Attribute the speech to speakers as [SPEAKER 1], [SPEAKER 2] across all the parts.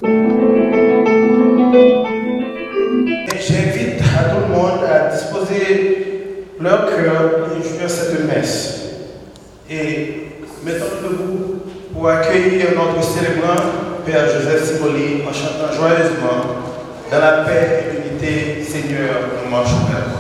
[SPEAKER 1] J'invite à tout le monde à disposer leur cœur et jouir cette messe. Et mettons-nous debout pour accueillir notre célébrant, Père Joseph Simoli, en chantant joyeusement dans la paix et l'unité, Seigneur, nous marchons vers toi.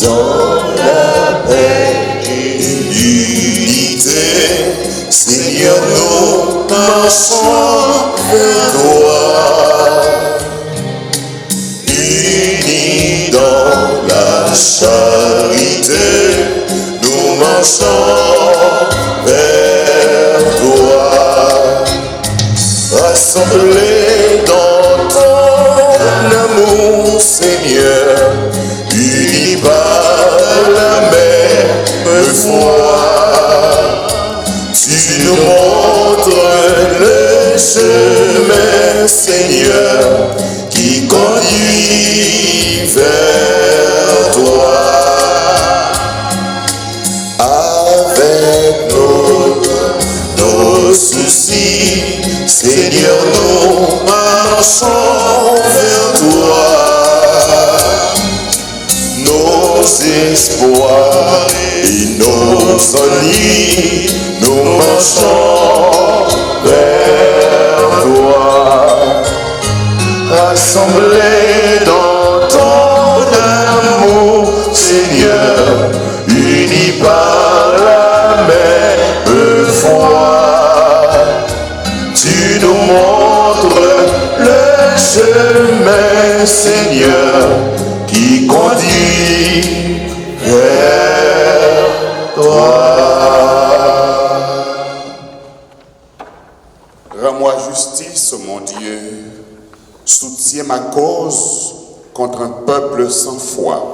[SPEAKER 2] Dans la paix et l'unité, Seigneur, nous marchons vers toi. Unis dans la charité, nous marchons vers toi. Rassemblés dans ton amour, Seigneur, unis par la même foi, tu nous montres le chemin, Seigneur, qui conduit vers toi. Avec nos soucis, Seigneur, nous marchons vers toi. Nos espoirs et nos ennuis, nous marchons vers toi. Rassemblés dans ton amour, Seigneur, unis par la même foi, tu nous montres le chemin, Seigneur, qui conduit vers toi. Rends-moi justice, mon Dieu, soutiens ma cause contre un peuple sans foi.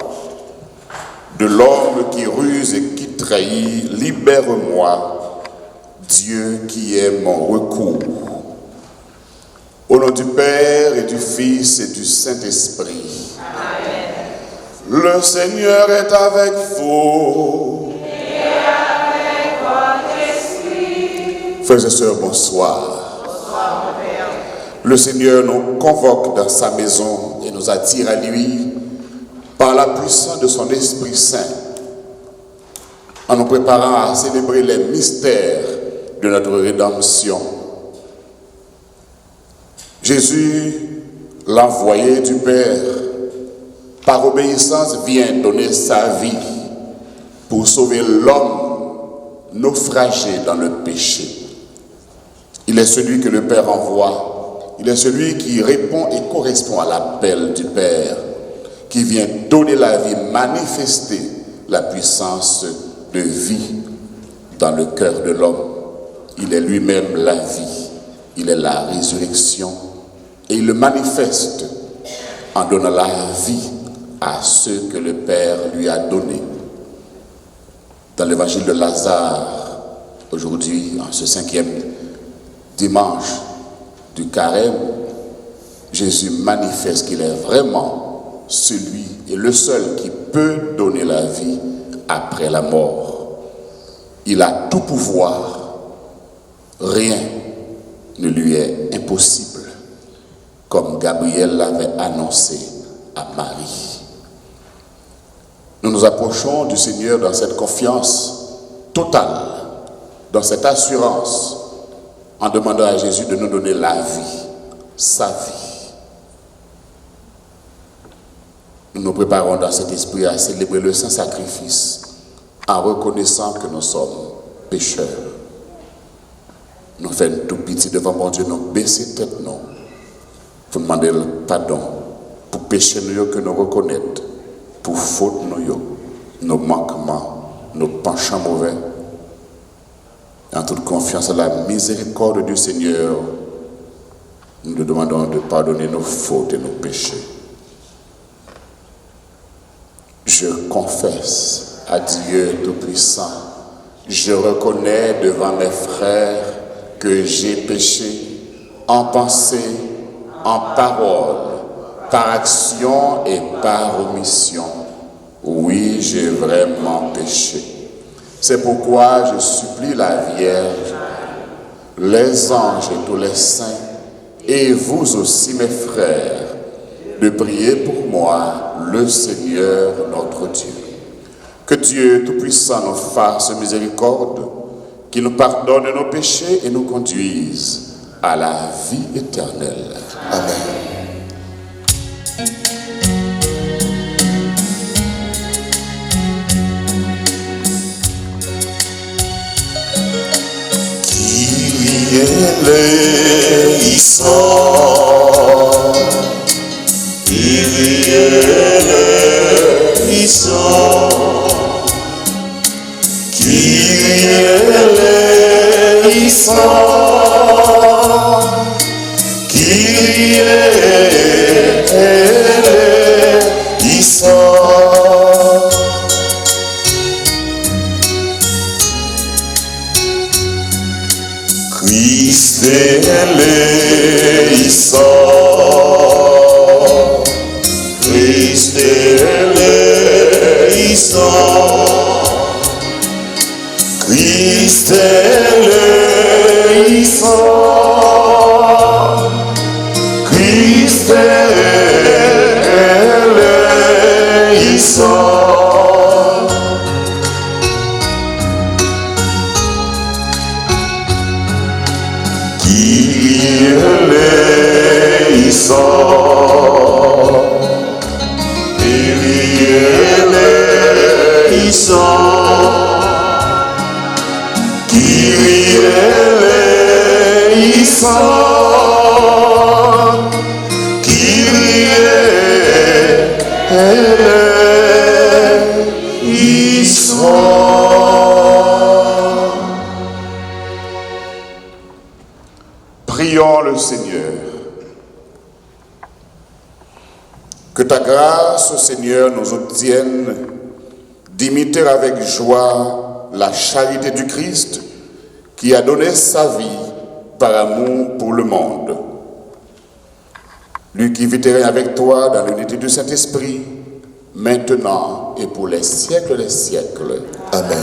[SPEAKER 2] De l'homme qui ruse et qui trahit, libère-moi, Dieu qui est mon recours. Au nom du Père et du Fils et du Saint-Esprit. Amen. Le Seigneur est avec vous. Et avec votre esprit. Frères et sœurs, bonsoir. Bonsoir, mon Père. Le Seigneur nous convoque dans sa maison et nous attire à lui par la puissance de son Esprit Saint, en nous préparant à célébrer les mystères de notre rédemption. Jésus, l'envoyé du Père, par obéissance vient donner sa vie pour sauver l'homme naufragé dans le péché. Il est celui que le Père envoie. Il est celui qui répond et correspond à l'appel du Père, qui vient donner la vie, manifester la puissance de vie dans le cœur de l'homme. Il est lui-même la vie, il est la résurrection, et il le manifeste en donnant la vie à ceux que le Père lui a donnés. Dans l'évangile de Lazare, aujourd'hui, en ce 5e dimanche du carême, Jésus manifeste qu'il est vraiment celui et le seul qui peut donner la vie après la mort. Il a tout pouvoir, rien ne lui est impossible, comme Gabriel l'avait annoncé à Marie. Nous nous approchons du Seigneur dans cette confiance totale, dans cette assurance, en demandant à Jésus de nous donner la vie, sa vie. Nous nous préparons dans cet esprit à célébrer le saint sacrifice en reconnaissant que nous sommes pécheurs. Nous faisons tout petit devant mon Dieu, nous baisser tête, nous, pour demander le pardon, pour pécher nous que nous reconnaître, pour faute nous, nos manquements, nos penchants mauvais. En toute confiance à la miséricorde du Seigneur, nous nous demandons de pardonner nos fautes et nos péchés. Je confesse à Dieu Tout-Puissant, je reconnais devant mes frères que j'ai péché en pensée, en parole, par action et par omission. Oui, j'ai vraiment péché. C'est pourquoi je supplie la Vierge, les anges et tous les saints, et vous aussi mes frères, de prier pour moi, le Seigneur notre Dieu. Que Dieu Tout-Puissant nous fasse miséricorde, qu'il nous pardonne nos péchés et nous conduise à la vie éternelle. Amen. Prions le Seigneur. Que ta grâce, Seigneur, nous obtienne d'imiter avec joie la charité du Christ qui a donné sa vie par amour pour le monde. Lui qui vit et règne avec toi dans l'unité du Saint-Esprit, maintenant et pour les siècles des siècles. Amen.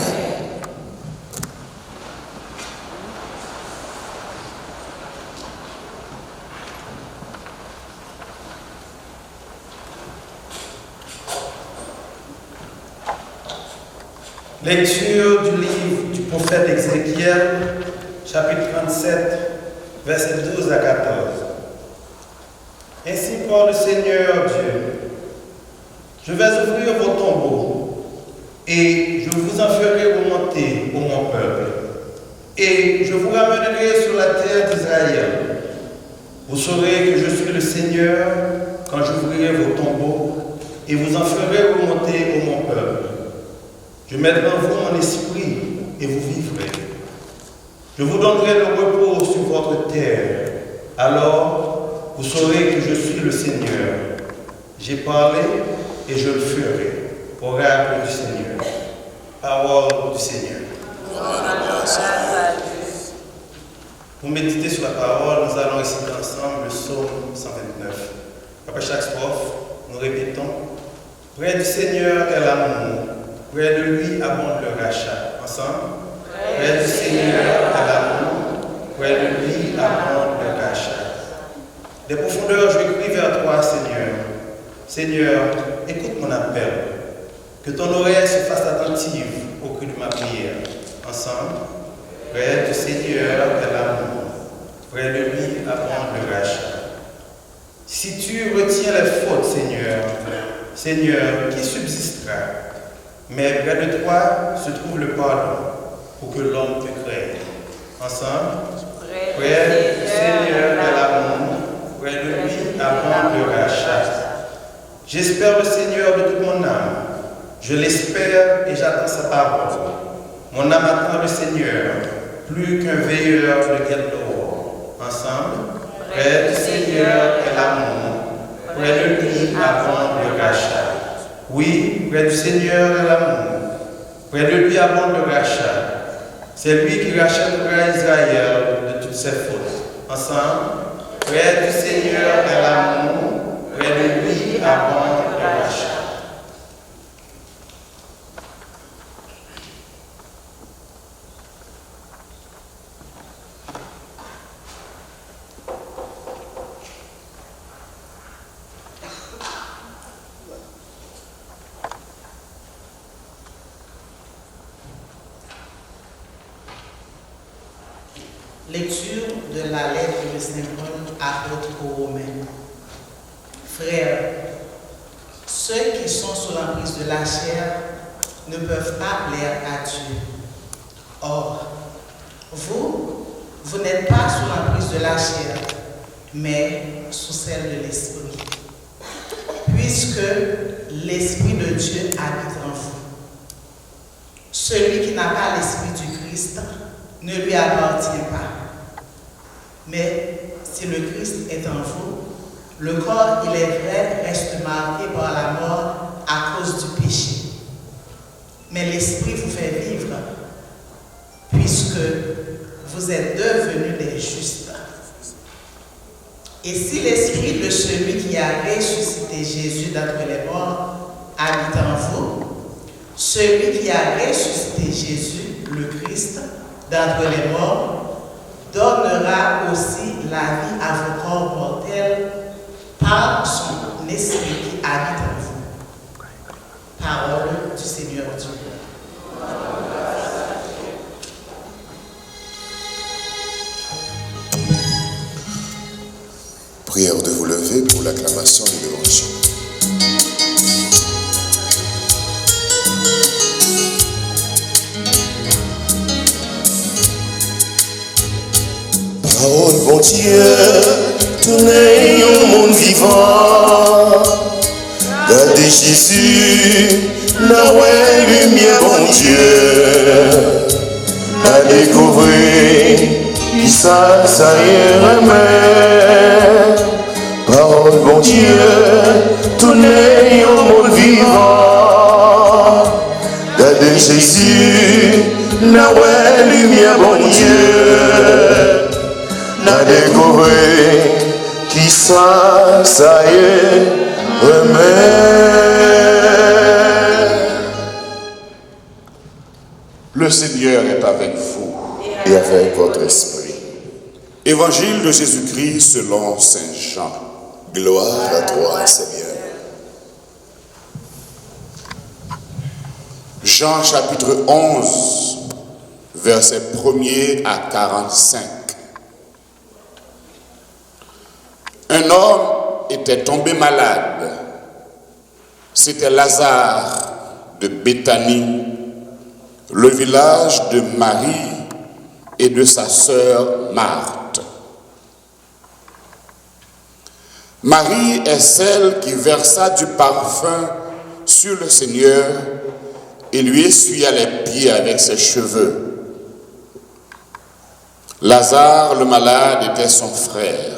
[SPEAKER 1] Lecture du livre du prophète Ézéchiel, chapitre 37, versets 12 à 14. Ainsi parle le Seigneur Dieu. Je vais ouvrir vos tombeaux, et je vous en ferai remonter, ô mon peuple, et je vous ramènerai sur la terre d'Israël. Vous saurez que je suis le Seigneur quand j'ouvrirai vos tombeaux, et vous en ferai remonter, ô mon peuple. Je mettrai en vous mon esprit, et vous vivrez. Je vous donnerai le repos sur votre terre. Alors, vous saurez que je suis le Seigneur. J'ai parlé, et je le ferai. Oracle du Seigneur. Parole du Seigneur. Pour méditer sur la parole, nous allons réciter ensemble le psaume 129. Après chaque strophe, nous répétons: Près du Seigneur est l'amour. Près de lui abonde le rachat. Ensemble. Près du Seigneur est l'amour. Près de lui abonde le rachat. Des profondeurs, je crie vers toi, Seigneur. Seigneur, écoute mon appel. Que ton oreille se fasse attentive au cri de ma prière. Ensemble. Près du Seigneur est l'amour. Près de lui abonde le rachat. Si tu retiens les fautes, Seigneur, Seigneur, qui subsistera? Mais près de toi se trouve le pardon, pour que l'homme te crée. Ensemble, près du Seigneur est l'amour, près de lui abonde le rachat. J'espère le Seigneur de toute mon âme. Je l'espère et j'attends sa parole. Mon âme attend le Seigneur, plus qu'un veilleur de guet dehors. Ensemble, près du Seigneur est l'amour, près de lui abonde le rachat. Oui, près du Seigneur de l'amour. Près de lui abonde le rachat. C'est lui qui rachètera Israël de toutes ses fautes. Ensemble, près du Seigneur de l'amour, près de lui abonde le rachat.
[SPEAKER 3] Lecture de la lettre de Saint Paul apôtre aux Romains. Frères, ceux qui sont sous l'emprise de la chair ne peuvent pas plaire à Dieu. Or, vous n'êtes pas sous l'emprise de la chair, mais sous celle de l'esprit, puisque l'Esprit de Dieu habite en vous. Celui qui n'a pas l'Esprit du Christ ne lui appartient pas. Mais si le Christ est en vous, le corps, il est vrai, reste marqué par la mort à cause du péché. Mais l'Esprit vous fait vivre, puisque vous êtes devenus des justes. Et si l'Esprit de celui qui a ressuscité Jésus d'entre les morts habite en vous, celui qui a ressuscité Jésus, le Christ, d'entre les morts, donnera aussi la vie à vos corps mortels par son esprit qui habite en vous. Parole du Seigneur Dieu.
[SPEAKER 2] Prière de vous lever pour l'acclamation de l'Évangile.
[SPEAKER 4] Parole, bon Dieu, tournez au monde vivant. Gardez Jésus, la ouais lumière, bon Dieu. À découvrir, qui ça y est, remet. Parole, bon Dieu, tournez au monde vivant. Gardez Jésus, la ouais lumière, bon Dieu. À découvrir qui ça y est, remet.
[SPEAKER 2] Le Seigneur est avec vous.
[SPEAKER 4] Et avec votre esprit.
[SPEAKER 2] Évangile de Jésus-Christ selon Saint Jean.
[SPEAKER 4] Gloire à toi, Seigneur.
[SPEAKER 2] Jean chapitre 11, versets 1er à 45. Un homme était tombé malade. C'était Lazare de Béthanie, le village de Marie et de sa sœur Marthe. Marie est celle qui versa du parfum sur le Seigneur et lui essuya les pieds avec ses cheveux. Lazare, le malade, était son frère.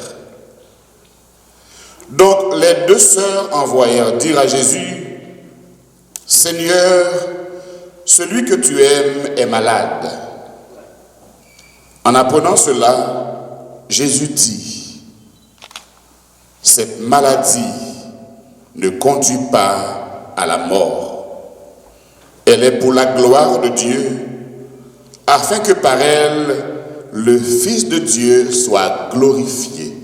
[SPEAKER 2] Donc les deux sœurs envoyèrent dire à Jésus, « Seigneur, celui que tu aimes est malade. » En apprenant cela, Jésus dit, « Cette maladie ne conduit pas à la mort. Elle est pour la gloire de Dieu, afin que par elle, le Fils de Dieu soit glorifié. »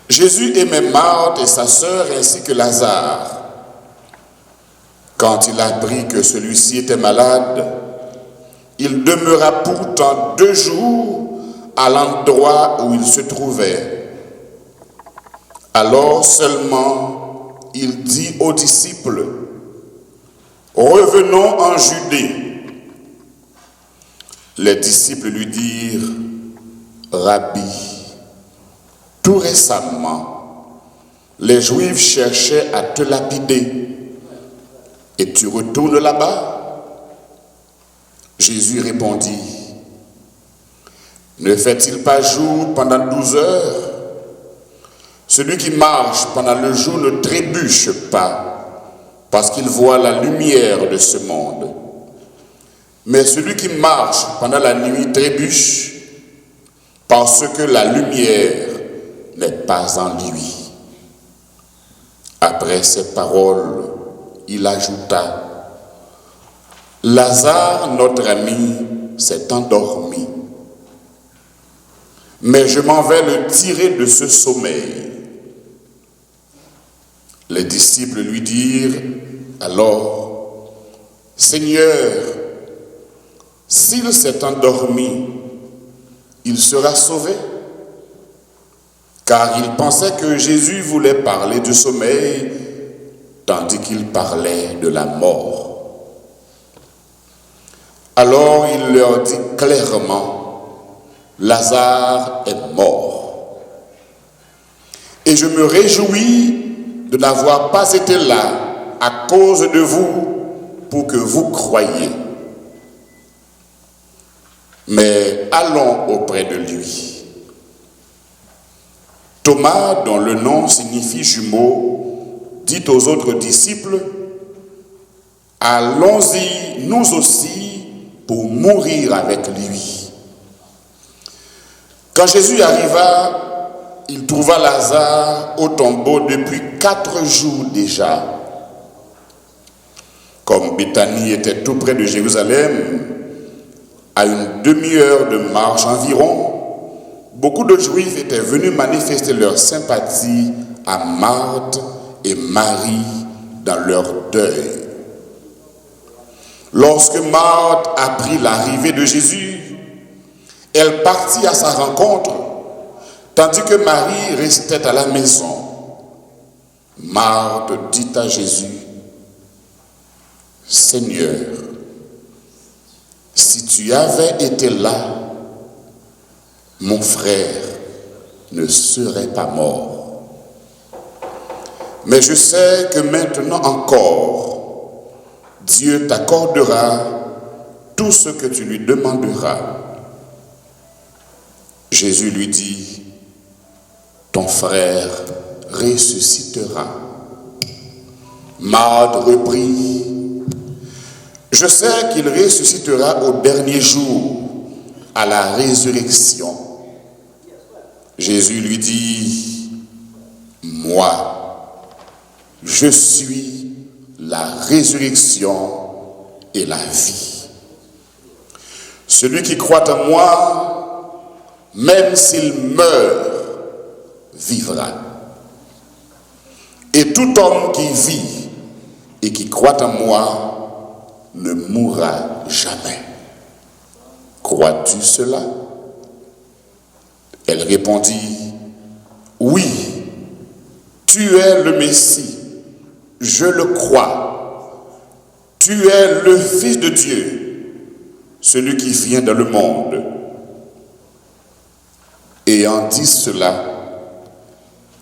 [SPEAKER 2] Jésus aimait Marthe et sa sœur ainsi que Lazare. Quand il apprit que celui-ci était malade, il demeura pourtant 2 jours à l'endroit où il se trouvait. Alors seulement il dit aux disciples, « Revenons en Judée. » Les disciples lui dirent, « Rabbi, tout récemment, les Juifs cherchaient à te lapider et tu retournes là-bas? » Jésus répondit, « Ne fait-il pas jour pendant 12 heures? Celui qui marche pendant le jour ne trébuche pas, parce qu'il voit la lumière de ce monde. Mais celui qui marche pendant la nuit trébuche, parce que la lumière n'est pas en lui. Après ces paroles, il ajouta, « Lazare, notre ami, s'est endormi. Mais je m'en vais le tirer de ce sommeil. » Les disciples lui dirent alors, « Seigneur, s'il s'est endormi, il sera sauvé. » Car il pensait que Jésus voulait parler du sommeil, tandis qu'il parlait de la mort. Alors il leur dit clairement, « Lazare est mort. Et je me réjouis de n'avoir pas été là à cause de vous pour que vous croyiez. Mais allons auprès de lui. » Thomas, dont le nom signifie jumeau, dit aux autres disciples, « Allons-y, nous aussi, pour mourir avec lui. » Quand Jésus arriva, il trouva Lazare au tombeau depuis 4 jours déjà. Comme Béthanie était tout près de Jérusalem, à une demi-heure de marche environ, beaucoup de Juifs étaient venus manifester leur sympathie à Marthe et Marie dans leur deuil. Lorsque Marthe apprit l'arrivée de Jésus, elle partit à sa rencontre, tandis que Marie restait à la maison. Marthe dit à Jésus, « Seigneur, si tu avais été là, mon frère ne serait pas mort. Mais je sais que maintenant encore, Dieu t'accordera tout ce que tu lui demanderas. » Jésus lui dit, « Ton frère ressuscitera. » Marthe reprit, « Je sais qu'il ressuscitera au dernier jour, à la résurrection. » Jésus lui dit, « Moi, je suis la résurrection et la vie. Celui qui croit en moi, même s'il meurt, vivra. Et tout homme qui vit et qui croit en moi ne mourra jamais. Crois-tu cela? » Elle répondit, « Oui, tu es le Messie, je le crois. Tu es le Fils de Dieu, celui qui vient dans le monde. » Ayant dit cela,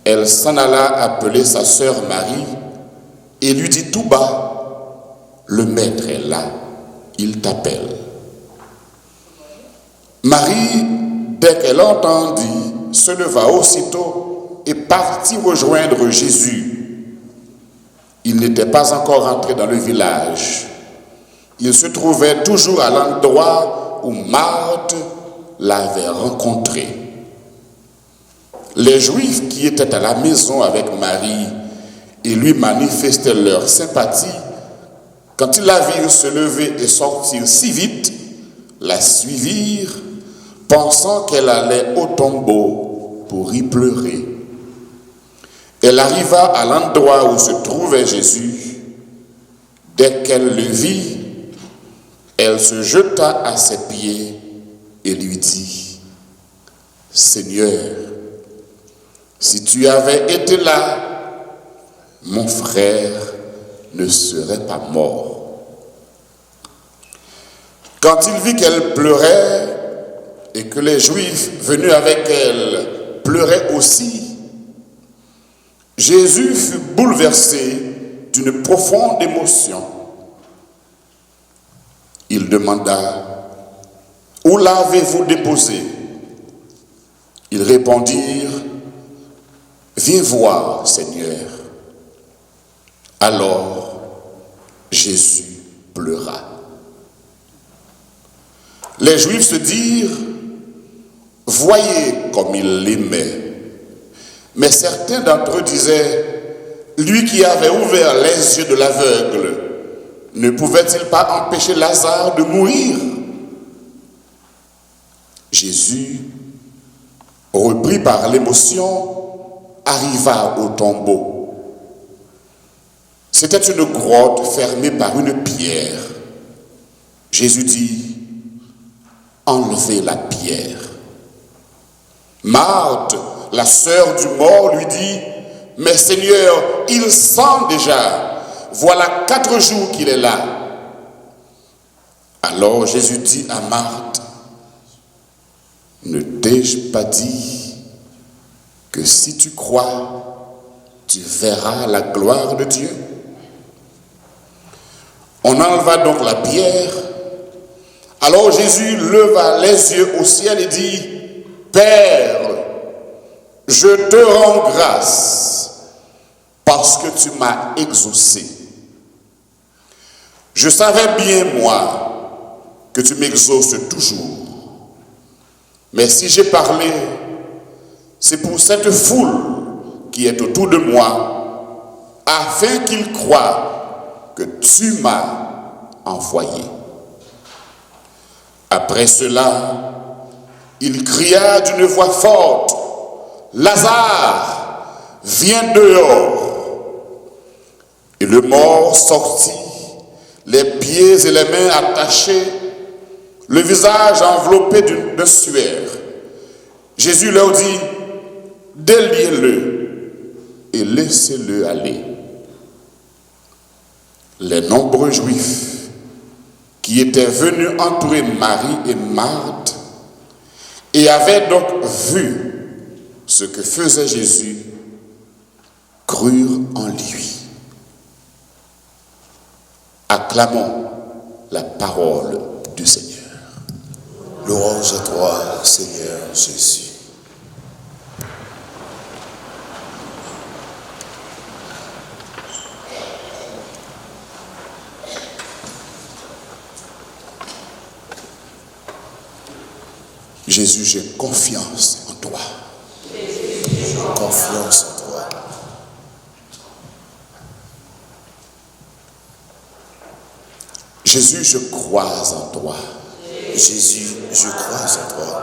[SPEAKER 2] elle s'en alla appeler sa sœur Marie et lui dit tout bas, « Le Maître est là, il t'appelle. » Marie, dès qu'elle entendit, se leva aussitôt et partit rejoindre Jésus. Il n'était pas encore entré dans le village. Il se trouvait toujours à l'endroit où Marthe l'avait rencontré. Les Juifs qui étaient à la maison avec Marie et lui manifestaient leur sympathie, quand ils la virent se lever et sortir si vite, la suivirent, pensant qu'elle allait au tombeau pour y pleurer. Elle arriva à l'endroit où se trouvait Jésus. Dès qu'elle le vit, elle se jeta à ses pieds et lui dit, « Seigneur, si tu avais été là, mon frère ne serait pas mort. » Quand il vit qu'elle pleurait et que les Juifs venus avec elle pleuraient aussi, Jésus fut bouleversé d'une profonde émotion. Il demanda, « Où l'avez-vous déposé ?» Ils répondirent, viens voir, Seigneur. Alors, Jésus pleura. Les Juifs se dirent, voyez comme il l'aimait. Mais certains d'entre eux disaient, lui qui avait ouvert les yeux de l'aveugle, ne pouvait-il pas empêcher Lazare de mourir? Jésus, repris par l'émotion, arriva au tombeau. C'était une grotte fermée par une pierre. Jésus dit, enlevez la pierre. Marthe, la sœur du mort, lui dit, mais Seigneur, il sent déjà, voilà 4 jours qu'il est là. Alors Jésus dit à Marthe, ne t'ai-je pas dit que si tu crois, tu verras la gloire de Dieu? On enleva donc la pierre. Alors Jésus leva les yeux au ciel et dit, Père, je te rends grâce parce que tu m'as exaucé. Je savais bien, moi, que tu m'exauces toujours. Mais si j'ai parlé, c'est pour cette foule qui est autour de moi, afin qu'ils croient que tu m'as envoyé. Après cela, il cria d'une voix forte, Lazare, viens dehors. Et le mort sortit, les pieds et les mains attachés, le visage enveloppé de sueur. Jésus leur dit, déliez-le et laissez-le aller. Les nombreux Juifs qui étaient venus entourer Marie et Marthe et avaient donc vu ce que faisait Jésus, crurent en lui. Acclamons la parole du Seigneur.
[SPEAKER 4] Louange à toi, Seigneur Jésus.
[SPEAKER 2] Jésus, j'ai confiance en toi.
[SPEAKER 4] Confiance en toi.
[SPEAKER 2] Jésus, je crois en toi.
[SPEAKER 4] Jésus, je crois en toi.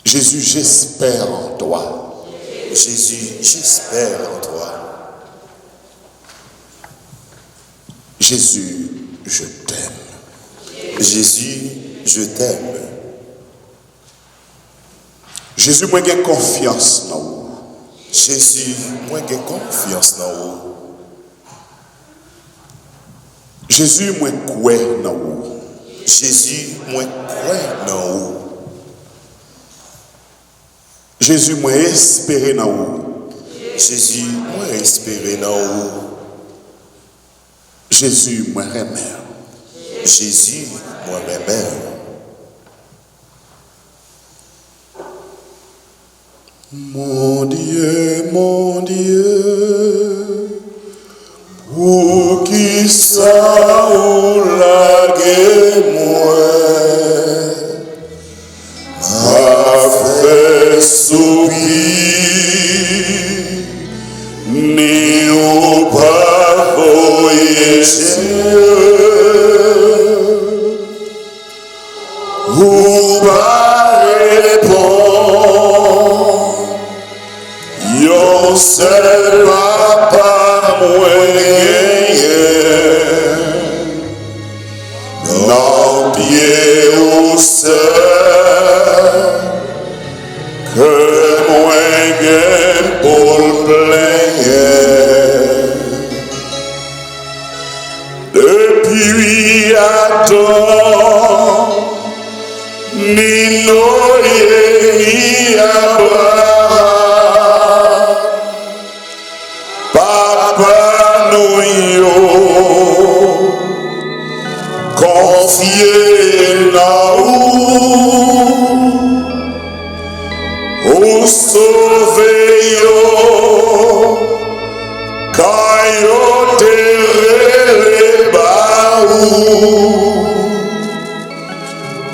[SPEAKER 2] Jésus, j'espère en toi.
[SPEAKER 4] Jésus, j'espère en toi.
[SPEAKER 2] Jésus, je t'aime.
[SPEAKER 4] Jésus, je t'aime.
[SPEAKER 2] Jésus, moi j'ai confiance en vous.
[SPEAKER 4] Jésus, moi j'ai confiance en vous.
[SPEAKER 2] Jésus, moi crois en vous.
[SPEAKER 4] Jésus, moi crois en vous.
[SPEAKER 2] Jésus, moi espérer en vous.
[SPEAKER 4] Jésus, moi espérer en vous.
[SPEAKER 2] Jésus, moi aimer.
[SPEAKER 4] Jésus, moi m'aimer.
[SPEAKER 2] Mon Dieu, pour qui ça ou moi m'a fait soupir, ni au pas voyager, ou pas répondre, yo seul papa moyen, non pied au seul, que moyen pour le plaigner. Depuis attends, ni noyer ni abat, papa nous yo, confié là où, ou sauver yo, quand yo terre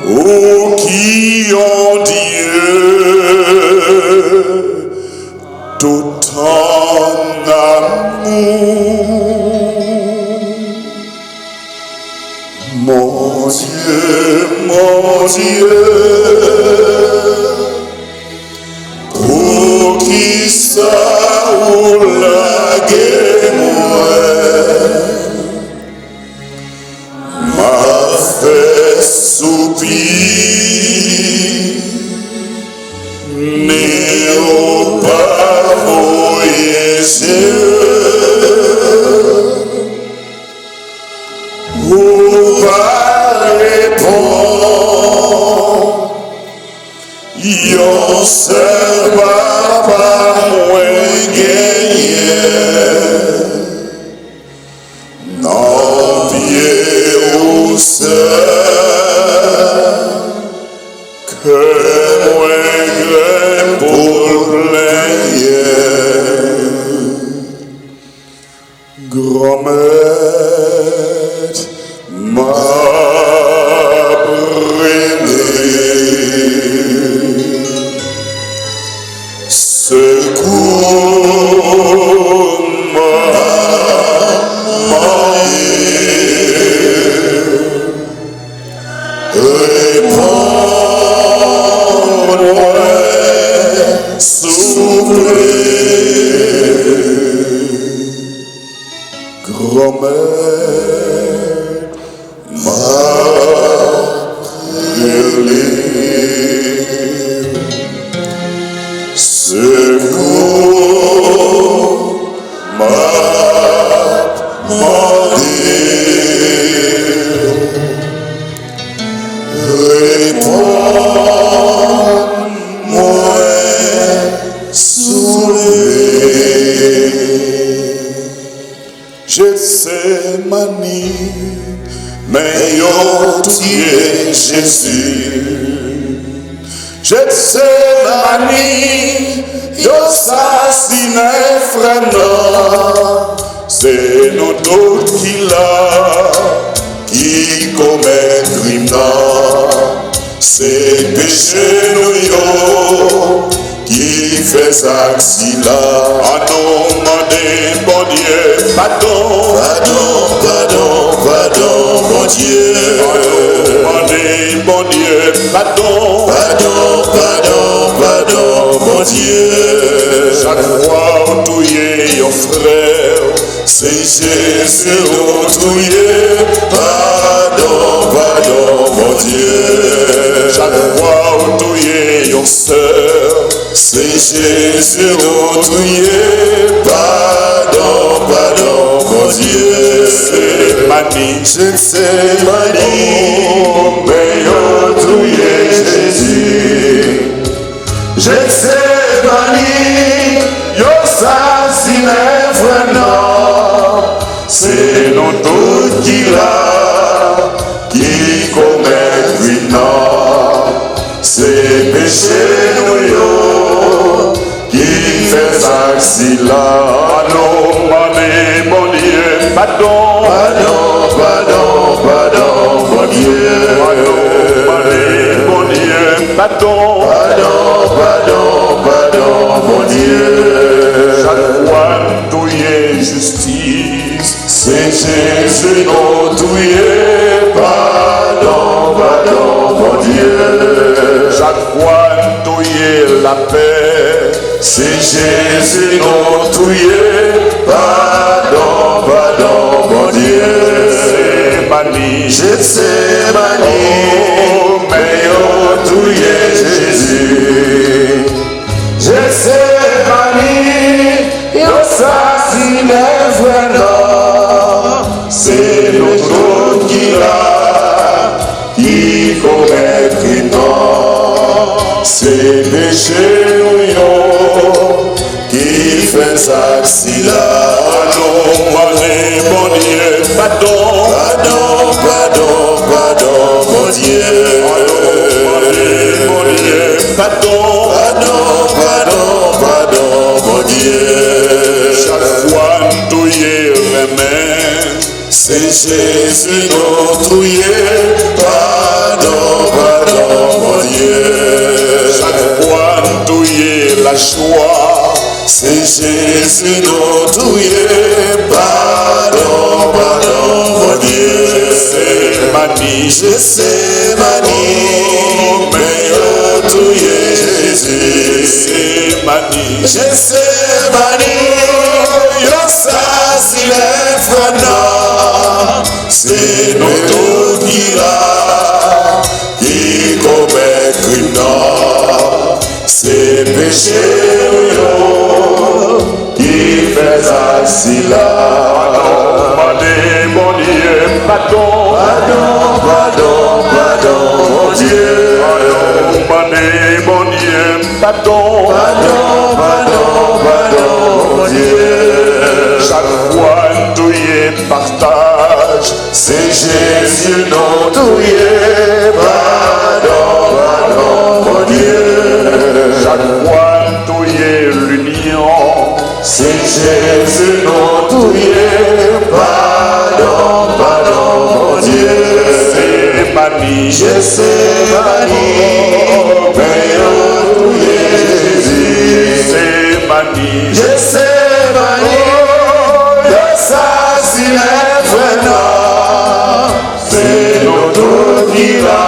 [SPEAKER 2] ou qui ont Dieu tout en amour. Mon Dieu, pour qui ça ou la guerre m'a fait soupir, n'est-au pas voyager, ou pas répondre, yon seul papa moins gagné, non pied ou seul, que moins grand pour plaire, grand-mère m'a Gethsemane, yo assassiné frère, c'est nous d'autres qui commet crime, c'est péché nous yo qui fait ça là. À nous demander bon Dieu, pardon, bon Dieu, à nous demander bon Dieu, pardon, bon Dieu. Chaque fois où touillez un frère, c'est Jésus où touillez. Pardon, bon Dieu. Chaque fois où touillez une sœur, c'est Jésus où touillez. Pardon, bon Dieu. Gethsemane, mais où touillez Jésus. Gethsemane, yo assassiné vraiment, c'est nous tous qui commet crime, c'est péché nous yo qui fait ça là. Non, bon Dieu, pardon, bon Dieu, bon Dieu, pardon, bon Dieu. Chaque fois tout y est justice, c'est Jésus nous tout y est. Pardon, bon Dieu. Chaque fois tout y est la paix, c'est Jésus nous tout y est. Pardon, bon Dieu. Gethsemane, mais tout y est Jésus. Gethsemane, yo assassiné vraiment, c'est notre qui commet crime, c'est péché nous qui fait ça là. Non, bon Dieu, pardon, bon Dieu, pardon,
[SPEAKER 4] Jésus notre Dieu, pardon, pardon, mon Dieu. Chaque fois nous y la joie, c'est Jésus notre Dieu, pardon, pardon, mon Dieu. Je sais mani, mais tu es Jésus. Je sais mani, ça c'est l'effrayant. C'est notre guilla qui commet crime. C'est péché qui fait ainsi là. Mon Dieu, pardon, pardon, pardon, pardon, mon Dieu. Mon Dieu, pardon, pardon, pardon, pardon, mon Dieu. Chaque fois tu y partage, c'est Jésus notre Dieu. Pardon, pardon, mon Dieu. Chaque fois tu y l'union, c'est Jésus notre Dieu. Pardon, pardon, mon Dieu. C'est mani, je sais mani, mais oh Jésus. C'est mani, je sais mani, de ça si l'effrayant. C'est notre guilla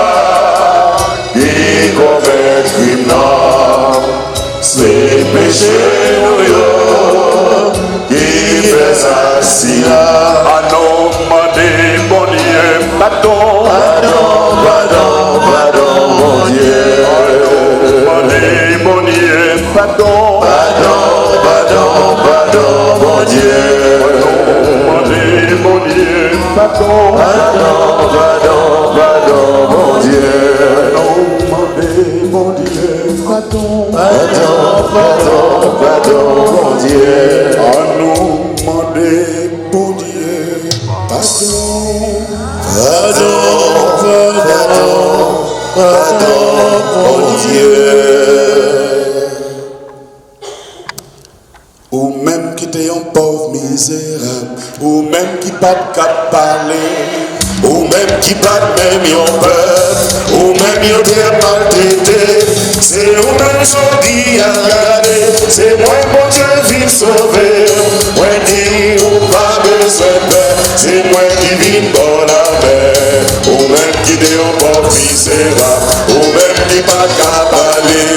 [SPEAKER 4] qui commet crime. C'est péché qui fait ainsi là. Ah non, mon Dieu, pardon, pardon, pardon, pardon, mon Dieu. Mon Dieu, pardon, pardon, pardon, pardon, mon Dieu. Mon Dieu, pardon, pardon, pardon, pardon, mon Dieu. Mon Dieu, pardon, pardon, pardon, pardon, mon Dieu. À nous demander, bon Dieu, pardon, pardon, pardon, pardon, mon Dieu. Ou même qui t'es un pauvre misérable, ou même qui pas de cap parler, ou même qui pas même yon peur, ou même yon bien maltraité. C'est ou même sorti à regarder, c'est moi mon Dieu vient sauver. Moi dis ou pas besoin de peur, c'est moi qui vis dans la mer. Ou même qui t'es un pauvre misérable, ou même qui pas qu'à parler,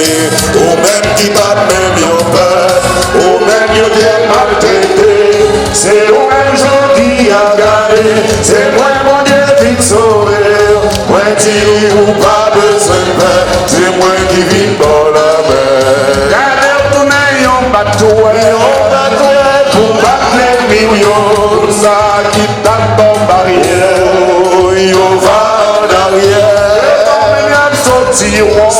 [SPEAKER 4] ou même qui pas même yon peur, ou même yon bien maltraité. C'est ou même sorti à regarder, c'est moi mon Dieu vient sauver. Moi dis ou pas besoin de peur, c'est moi qui vis dans la mer. Gardez tourner yon bateau pour battre les millions. Ça qui tape dans barrière, yon va en arrière. Sortiront,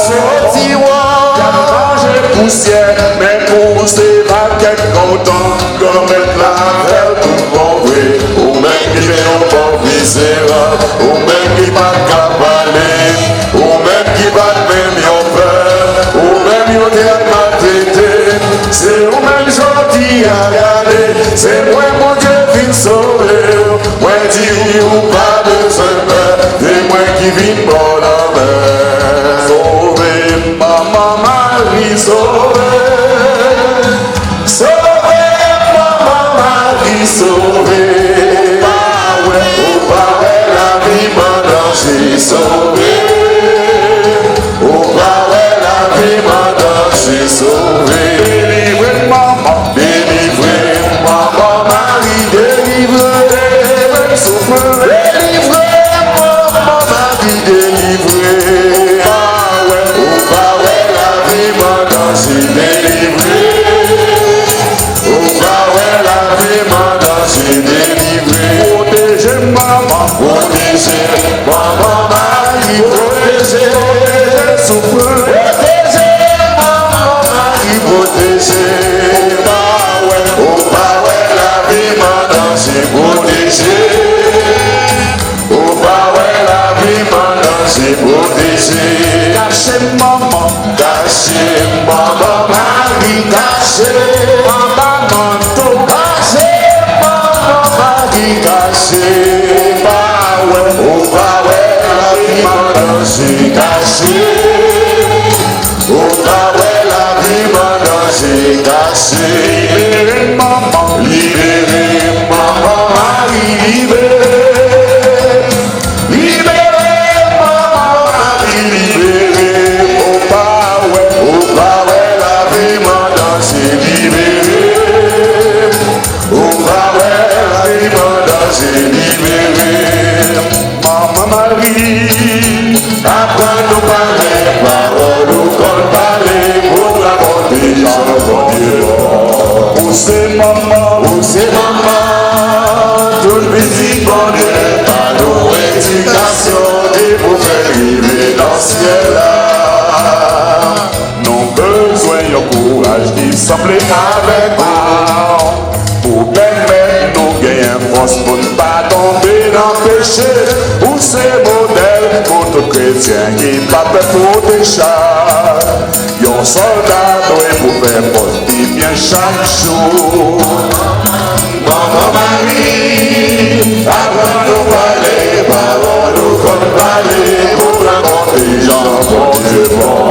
[SPEAKER 4] y'a mangé poussière, mais pour ces vaquettes contents, comme être là vers tout bon vrai. Ou même qui fait un bon misérable, ou même qui va cabaler, ou même qui va même yon peur, ou même yon bien maltraité. C'est ou même gentil à regarder, c'est moi mon Dieu vient sauver. Moi dis ou pas besoin de peur, c'est moi qui vis dans la mer. Sauver maman Marie, sauver, sauver maman Marie, sauver. Au pareil la vie m'en danger, sauver. Au pareil la vie m'en danger, sauver. Délivrez maman, délivrez maman Marie, délivrez, sauver. Délivrez maman Marie, délivrez. Au pareil la vie m'en danger, délivrez. Au pareil la vie m'en danger, délivrez. Protégez maman, protégez maman Marie, protégez, souffle, protégez maman Marie, protégez. Au pareil la vie m'en danger, protégez. Au pareil la vie m'en danger, protégez. Cachez maman, cachez maman Marie, cachez maman manteau, cachez maman Marie, cachez.
[SPEAKER 2] est caché. Libéré maman, Marie, libéré. Libéré maman, Marie, libéré. Au Paoué, la vie m'a dansé, libéré. Au Paoué, la vie m'a dansé, libéré. Maman Marie, apprends-nous parler, parole-nous qu'on parler, pour raconter Jean bon Dieu. Où c'est maman, tout le petit bon Dieu, par nos éducations, et pour faire vivre dans ce ciel-là. Nous besoin de courage d'essembler avec nous, pour permettre nous gagner force pour ne pas tomber dans le péché. Pour ces modèles, pour tout chrétien qui n'est pas fait pour des chars. Yon soldat doit pour faire poste bien chaque jour. Maman Marie, apprends-nous parler, parole-nous qu'on parler, pour raconter Jean bon Dieu bon.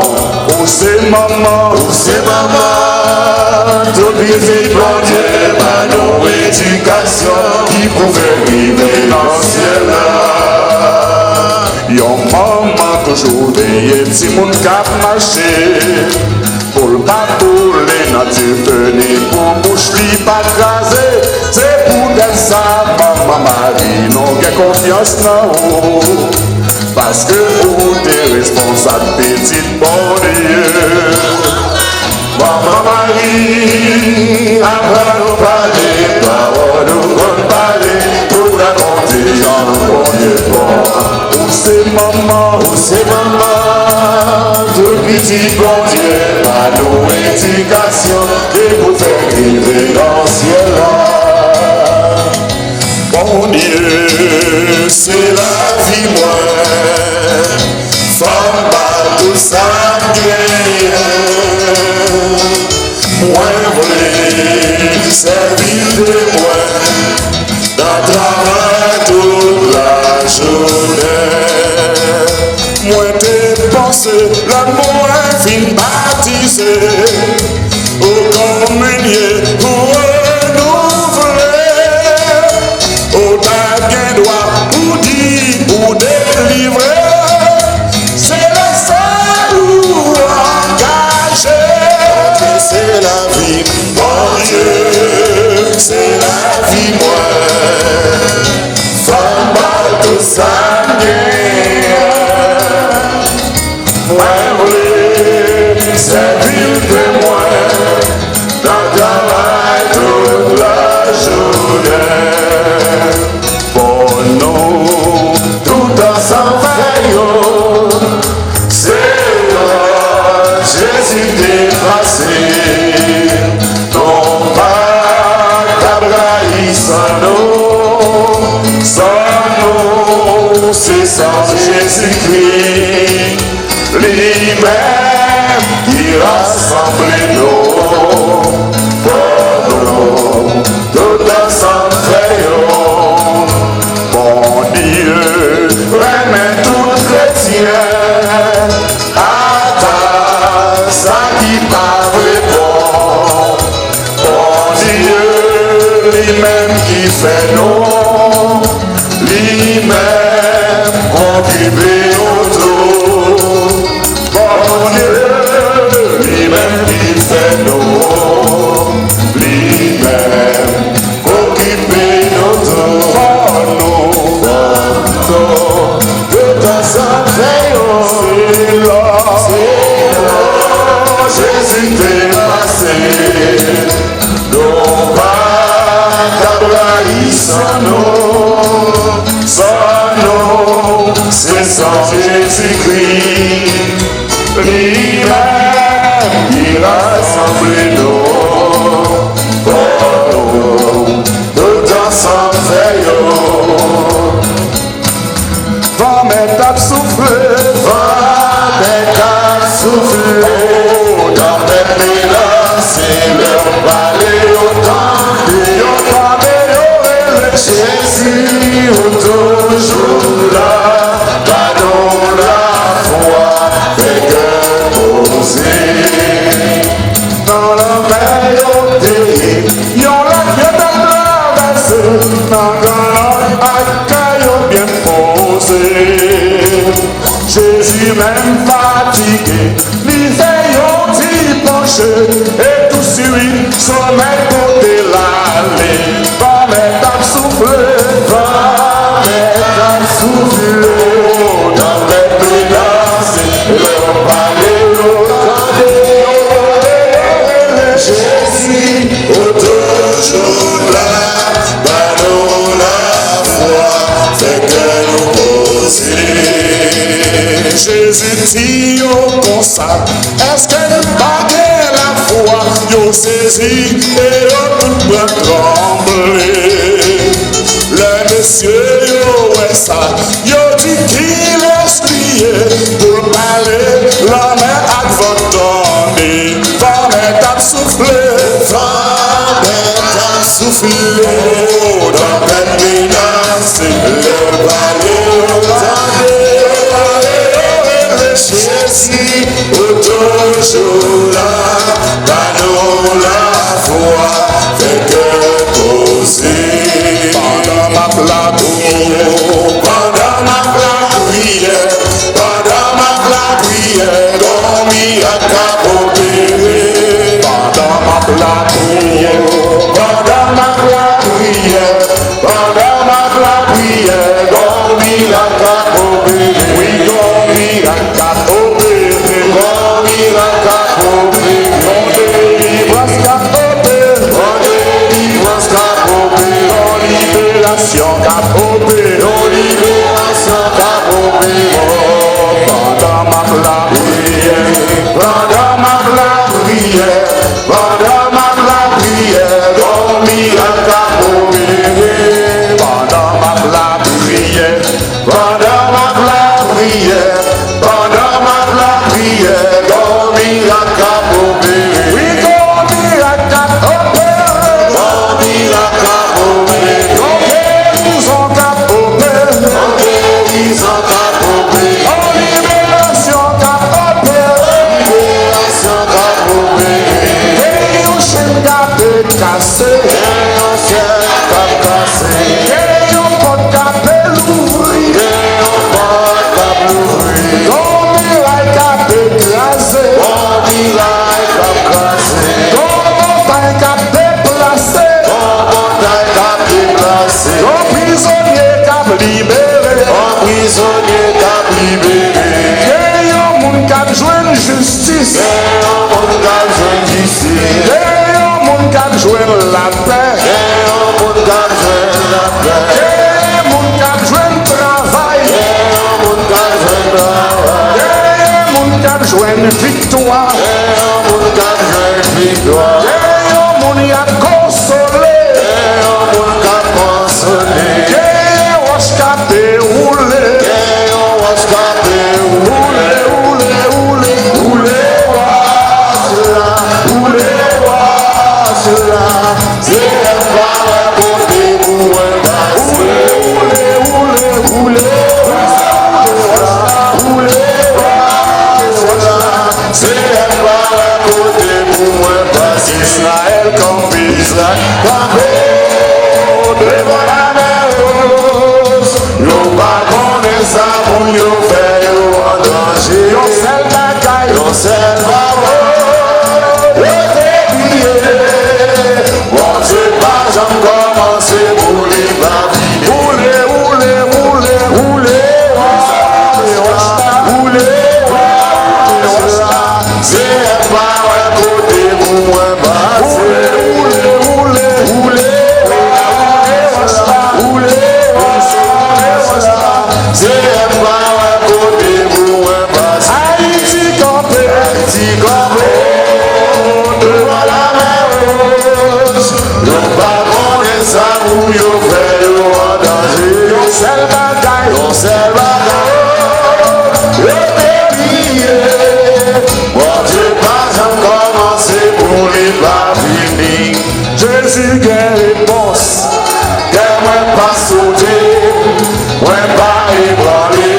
[SPEAKER 2] Où c'est maman, tout petit bon Dieu, par nos éducations, qui pouvait vivre dans le ciel là. Yon maman toujours veillé, petit monde cap marché, pour le pas les natures venir, pour bouche li pas crasé. C'est pour d'elle ça, maman Marie, non gain confiance non. Parce que pour tes responsables, petite bon Dieu. Maman Marie, apprends-nous parler, parole-nous qu'on parler, pour raconter Jean bon Dieu bon. Où c'est maman, tout petit bon Dieu, par nos éducations, et pour faire vivre dans le ciel là. Bon Dieu, c'est la vie moi, femme pas tout ça bien. Moi voulais servir de moi, dans le travail toute la journée. Moi t'ai pensé, l'amour fin baptisé, au communier pour renouveler, au taguin droit pour dire, pour délivrer, c'est le seul ou engagé. C'est la vie, mon Dieu, c'est la vie, moi. Femme mal tout ça, moi, voulez servir de moi, dans le travail toute la journée. Pour nous, tout ensemble, c'est Jésus dépassé. C'est sans Jésus-Christ, lui-même qui rassemble nous, pour nous, tout ensemble faisons. Bon Dieu, remets tout chrétien, à ta ça qui parle bon. Bon Dieu, lui-même qui fait nous, lui-même occupé autour. Bon Dieu, lui-même qui fait nous, lui-même occupé autour. De temps en temps, c'est là, Jésus t'est passé. Non pas d'Abraham sans nous, c'est sans Jésus-Christ, lui-même qui rassemble nous, tout ensemble veillons. Vent m'est soufflé, dans mes mélanges, c'est leur parler autant de Jésus, toujours là, pardon la foi, fait que poser dans la
[SPEAKER 4] marcher et tout suivre sommeil pour l'aller. Va mettre à souffler, va mettre à souffler. Dans les menaces, le palais, Jésus, toujours là, dans la foi, fait que nous poser. Jésus dit comme ça, est-ce que nous baguez la foi, nous saisi et nous tout trembler. Les messieurs, ouais ça, yo dit qu'il laisse crier pour parler, la main à votre donner, va mettre à souffler, va mettre à souffler, dans la menace, le balai, Jésus, toujours là, dans la foi, fait que poser. Pendant ma plaque, pendant ma prière, pendant ma prière, dormi à capopérer. Pendant ma prière, pendant ma prière, pendant ma prière, dormi à capopérer. Oui, dormi à capopérer, dormi à capopérer. Mon délivrance capopérer, mon délivrance capopérer, mon libération capopérer, mon libération capopérer. Pendant ma prière, pendant ma prière, pendant ma prière, dormi à capopérer. Pendant ma prière, pendant ma prière, pendant ma prière, dormi à capopérer. Oui, dormi à capopérer, dormi à capopérer. Ils ont capopérer, ils ont capopérer. En libération capopérer, libération capopérer. Et on s'est capé cassé, et on s'est capé cassé. Et on peut capé l'ouvrir, et on peut capé l'ouvrir. Dormi à capé crasé, dormi à capé crasé. Dormi à capé placé, dormi à capé placé. Prisonnier cap libéré, prisonnier cap libéré. Et yon moun cap joine justice, et yon moun cap joine justice. Et yon moun cap joine la paix, et yon moun cap joine la paix. Et yon moun cap joine travail, et yon moun cap joine travail. Et yon moun cap joine victoire, et yon moun cap joine victoire. Et yon moun y a consolé, et yon moun cap consolé. Capé roulé, on se capé roulé, roulé, roulé, roulé, roulé, cela, c'est pas côté pour un bassin. Roulé, roulé, roulé, roulé, cela, c'est pas côté pour un bassin. Israël comme Israël, devant la mer. Nous pas ça pour nous faire en danger. Yon seul bagaille, yon seul bagaille. Le dévier. Bon Dieu, pas j'en commencer pour les babines. Rouler, rouler, rouler, rouler. Rouler, c'est pas un côté pour un bassin. Rouler, rouler, rouler. C'est pas un côté pour un bassin. Haïti campé, devant la mer rose. Nous pas ça pour nous faire en danger. Yon seul bagaille, yon seul bagaille. Le dévier. Bon Dieu, pas j'en commencer pour les babines. Jésus, quelle réponse. Qu'elle pas sauter. Ouais, pas ébranlé,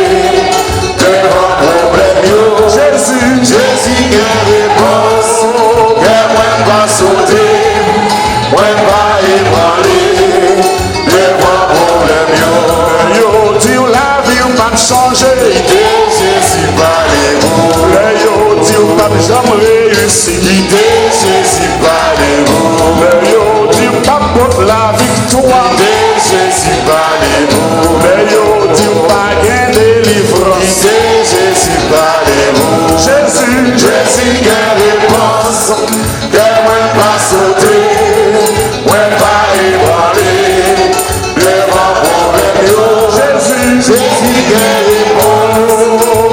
[SPEAKER 4] devant problème, Jésus, Jésus, quelle réponse, qu'elle pas sauter, ouais, pas ébranlé, devant problème, yo, dit la vie, on va changer, Jésus, pas les mots, yo, dit on va jamais réussir, Jésus parlez-vous. Jésus qui réponse, que moi pas sauter, moi pas ébranler, devant problème yo. Jésus qui réponse,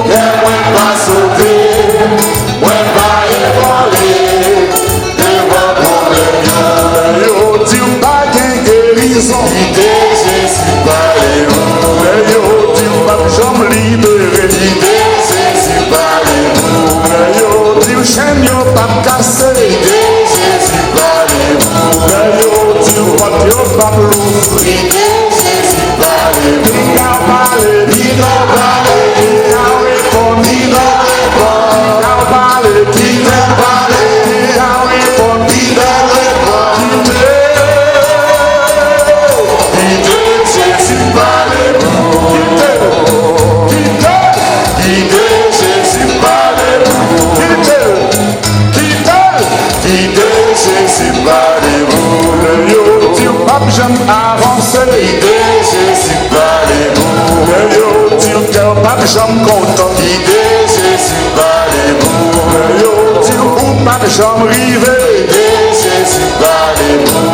[SPEAKER 4] que moi pas sauter, moi pas ébranler, devant problème yo. Yo dis pas gain guérison, Jésus parlez-vous. Yo dis pas jambe libérée, Jésus parlez-vous. Yo dis chaîne yo pas cassé, Jésus parlez-vous. Yo dis porte yo pas lourd, Jésus parlez-vous. Il a parlé, il a parlé, il a répondu, il a répondu. Il a parlé, il a parlé, il a répondu, il a répondu. Jésus parlez-vous. Jésus parlez-vous. Jésus parlez-vous. Yo dis pape j'aime avancer. Jésus parlez-vous. Yo dis cœur pape j'aime content. Jésus parlez-vous. Yo dis ou pape j'aime river. Jésus parlez-vous.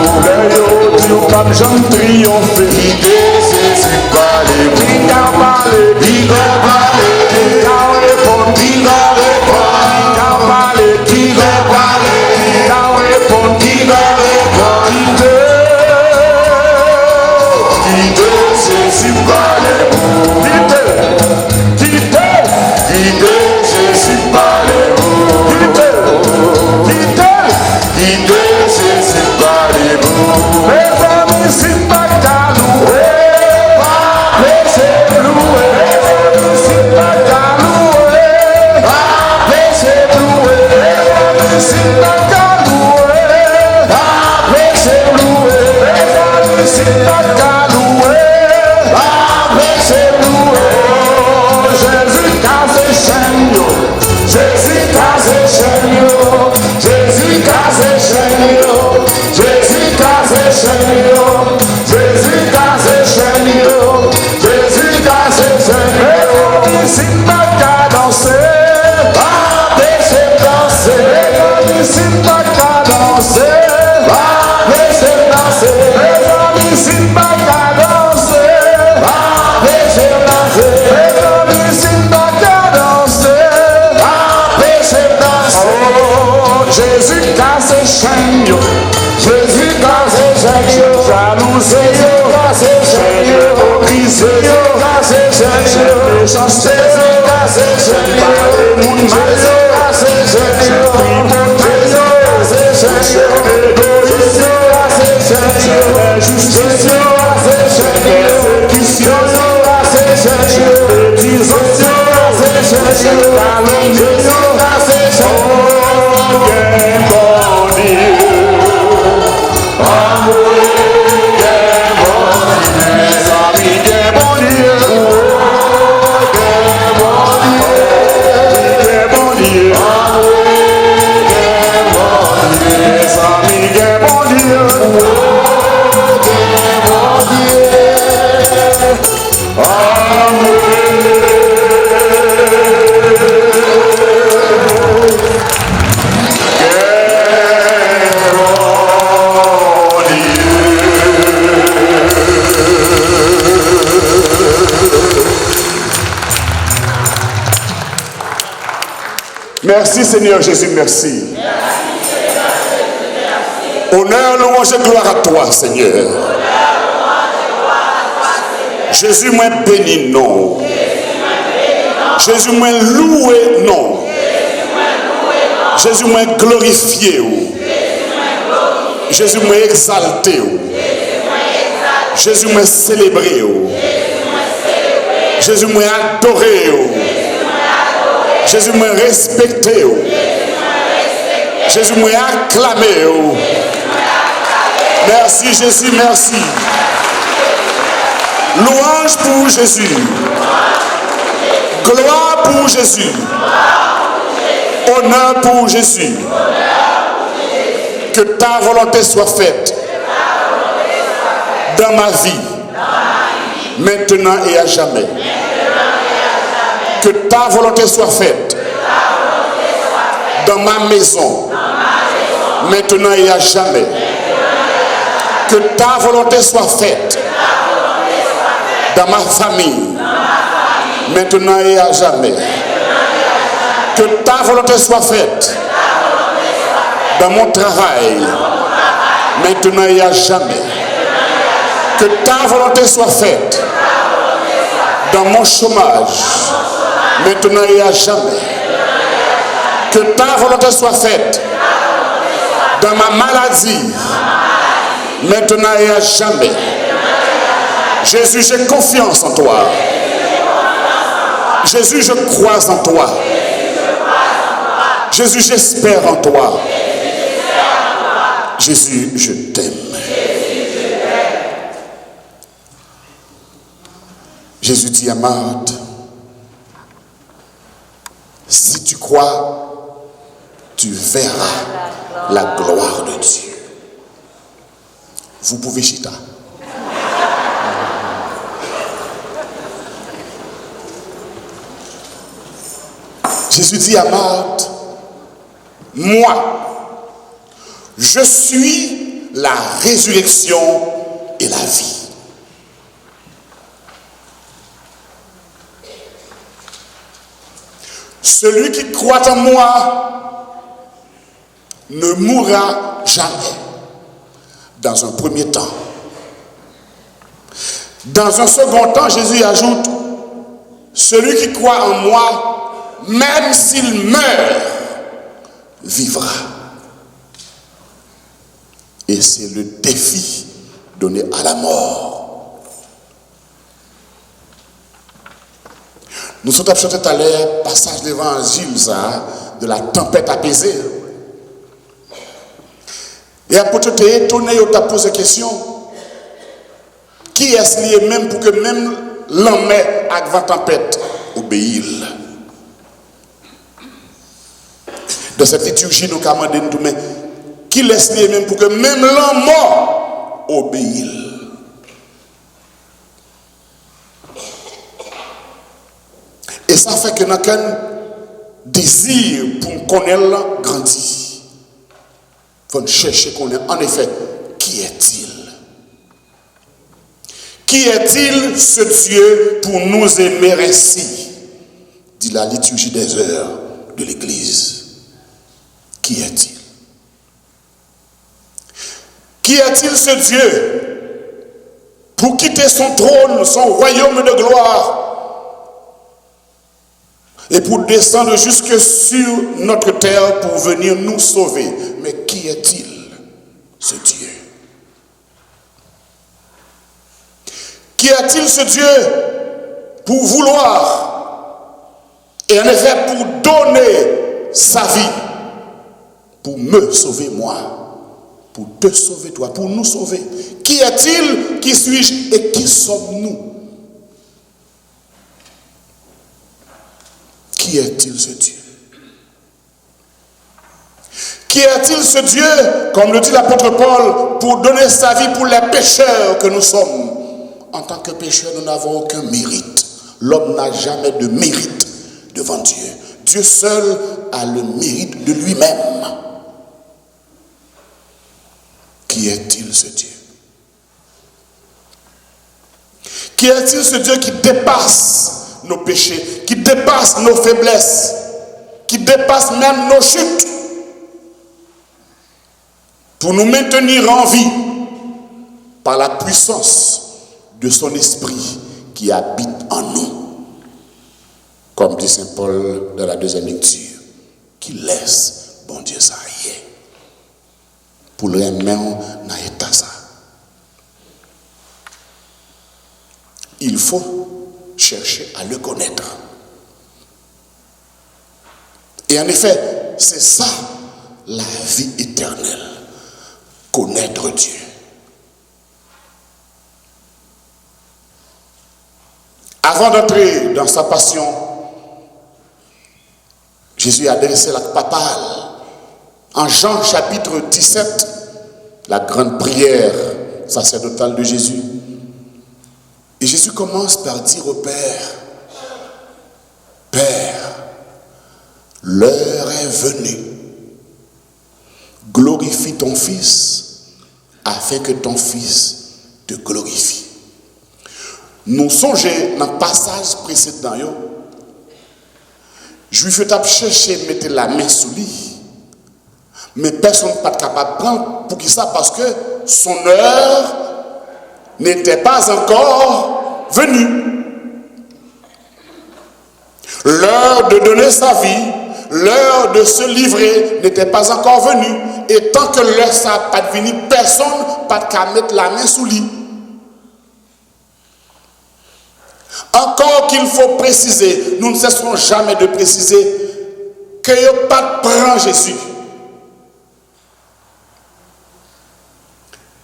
[SPEAKER 4] Yo dis pape j'aime triompher. Jésus parlez-vous. Il a parlé, il a parlé, il a répondu, il a répondu. Il a parlé, il a parlé, il a répondu, il a répondu. Jésus parlez-vous. Jésus parlez-vous. Jésus parlez-vous. Mes amis, c'est pas caloué. C'est loué. C'est pas caloué. C'est loué. C'est pas caloué. C'est loué. C'est pas caloué. C'est loué. Jésus casse chaîne. Jésus casse chaîne. Jésus casse chaîne. Jésus casse chaîne. Jésus casse chaîne. Jésus casse chaîne. C'est pas qu'à danser. C'est danser. C'est pas qu'à danser. C'est danser. C'est pas qu'à danser. C'est danser. C'est pas qu'à danser. C'est danser. Oh, Jésus casse chaîne. Jésus casse chaîne. Jalousie. Casse chaîne. Brisé. Casse chaîne. Méchanceté. Casse chaîne. Moun malé. Casse chaîne. Primauté. Casse chaîne. Égoïsme. Casse chaîne. Injustice. Casse chaîne. Persécution. Casse chaîne. Bêtise. Casse chaîne. Calomnie. Casse chaîne. Oh, quel bon Dieu. Merci Seigneur Jésus, merci. Honneur, louange et gloire à toi Seigneur. Jésus moi béni non. Jésus moi loué non. Jésus moi glorifié. Jésus moi exalté. Jésus moi célébré. Jésus moi adoré. Jésus m'a respecté. Jésus m'a acclamé. Merci Jésus, merci. Louange pour Jésus. Gloire pour Jésus. Honneur pour Jésus. Que ta volonté soit faite dans ma vie, maintenant et à jamais.
[SPEAKER 2] Que ta volonté soit faite dans ma maison, maintenant et à jamais. Que ta volonté soit faite dans ma famille, maintenant et à jamais. Que ta volonté soit faite dans mon travail, maintenant et à jamais. Que ta volonté soit faite dans mon chômage, maintenant et à jamais. Que ta volonté soit faite dans ma maladie, maintenant et à jamais. Jésus, j'ai confiance en toi. Jésus, je crois en toi. Jésus, j'espère en toi. Jésus, je t'aime. Jésus dit à Marthe, si tu crois, tu verras la gloire de Dieu. Vous pouvez chita. Jésus dit à Marthe, moi, je suis la résurrection et la vie. Celui qui croit en moi ne mourra jamais. Dans un premier temps. Dans un second temps, Jésus ajoute, celui qui croit en moi, même s'il meurt, vivra. Et c'est le défi donné à la mort. Nous sommes chantés tout à l'heure, passage de l'évangile de la tempête apaisée. Et après tu t'es étonné, tu as posé question. Qui est-ce lié même pour que même l'homme avec la tempête obéisse? Dans cette liturgie, nous avons demandé nous, mais qui laisse lié même pour que même l'homme mort obéisse? Et ça fait que nous avons un désir pour connaître grandir. Il faut chercher qu'on est en effet, qui est-il? Qui est-il ce Dieu pour nous aimer ainsi? Dit la liturgie des heures de l'Église. Qui est-il? Qui est-il ce Dieu pour quitter son trône, son royaume de gloire et pour descendre jusque sur notre terre pour venir nous sauver? Mais qui est-il, ce Dieu? Qui est-il, ce Dieu, pour vouloir, et en effet pour donner sa vie, pour me sauver moi, pour te sauver toi, pour nous sauver? Qui est-il, qui suis-je et qui sommes-nous? Qui est-il, ce Dieu? Qui est-il, ce Dieu, comme le dit l'apôtre Paul, pour donner sa vie pour les pécheurs que nous sommes? En tant que pécheurs, nous n'avons aucun mérite. L'homme n'a jamais de mérite devant Dieu. Dieu seul a le mérite de lui-même. Qui est-il, ce Dieu? Qui est-il, ce Dieu qui dépasse nos péchés, qui dépasse nos faiblesses, qui dépasse même nos chutes, pour nous maintenir en vie par la puissance de son esprit qui habite en nous, comme dit Saint Paul dans la deuxième lecture, qui laisse bon Dieu ça y est pour le même na état ça. Il faut chercher à le connaître. Et en effet, c'est ça la vie éternelle, connaître Dieu. Avant d'entrer dans sa passion, Jésus a adressé la papale. En Jean chapitre 17, la grande prière sacerdotale de Jésus. Et Jésus commence par dire au Père, Père, l'heure est venue. Glorifie ton Fils afin que ton Fils te glorifie. Nous songeons dans le passage précédent, Juif t'a cherché à mettre la main sous lui, mais personne n'est pas capable de prendre. Pour qui ça? Parce que son heure n'était pas encore venue. L'heure de donner sa vie, l'heure de se livrer n'était pas encore venue. Et tant que l'heure ça n'a pas venu, personne n'a pas qu'à mettre la main sous lui. Encore qu'il faut préciser, nous ne cesserons jamais de préciser qu'il n'y a pas de prendre Jésus.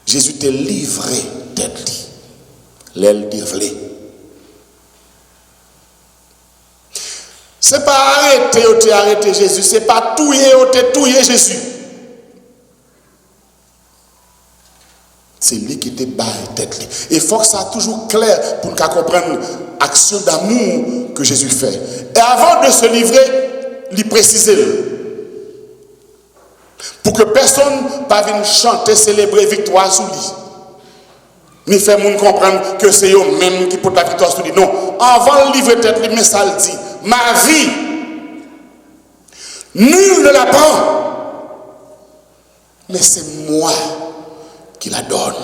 [SPEAKER 2] Jésus t'est livré d'être lui. L'aile dévelée. Ce n'est pas arrêter Jésus, ce n'est pas touiller Jésus. C'est lui qui te bat tête. Et il faut que ça soit toujours clair pour nous comprendre l'action d'amour que Jésus fait. Et avant de se livrer, lui préciser. Pour que personne ne vienne chanter, célébrer victoire sous lui. Ni faire monde comprendre que c'est eux même qui portent la victoire sous lui. Non, avant de livrer tête, mais ça le dit. Ma vie, nul ne la prend, mais c'est moi qui la donne.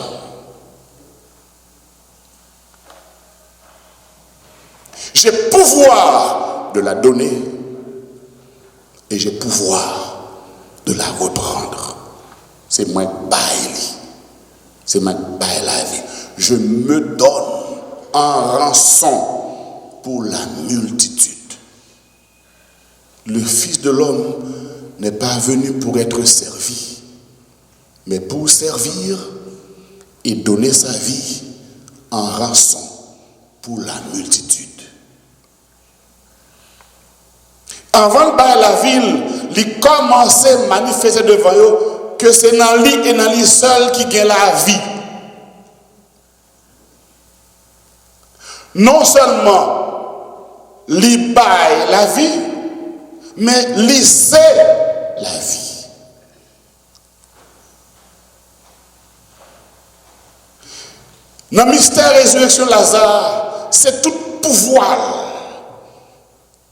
[SPEAKER 2] J'ai pouvoir de la donner et j'ai pouvoir de la reprendre. C'est moi qui baille. C'est moi qui baille la vie. Je me donne en rançon pour la multitude. Le Fils de l'homme n'est pas venu pour être servi, mais pour servir et donner sa vie en rançon pour la multitude. Avant de battre la ville, il commençait à manifester devant eux que c'est dans lui et dans lui seul qui gagne la vie. Non seulement il baille la vie, mais il sait la vie. Dans le mystère de la résurrection de Lazare, c'est tout pouvoir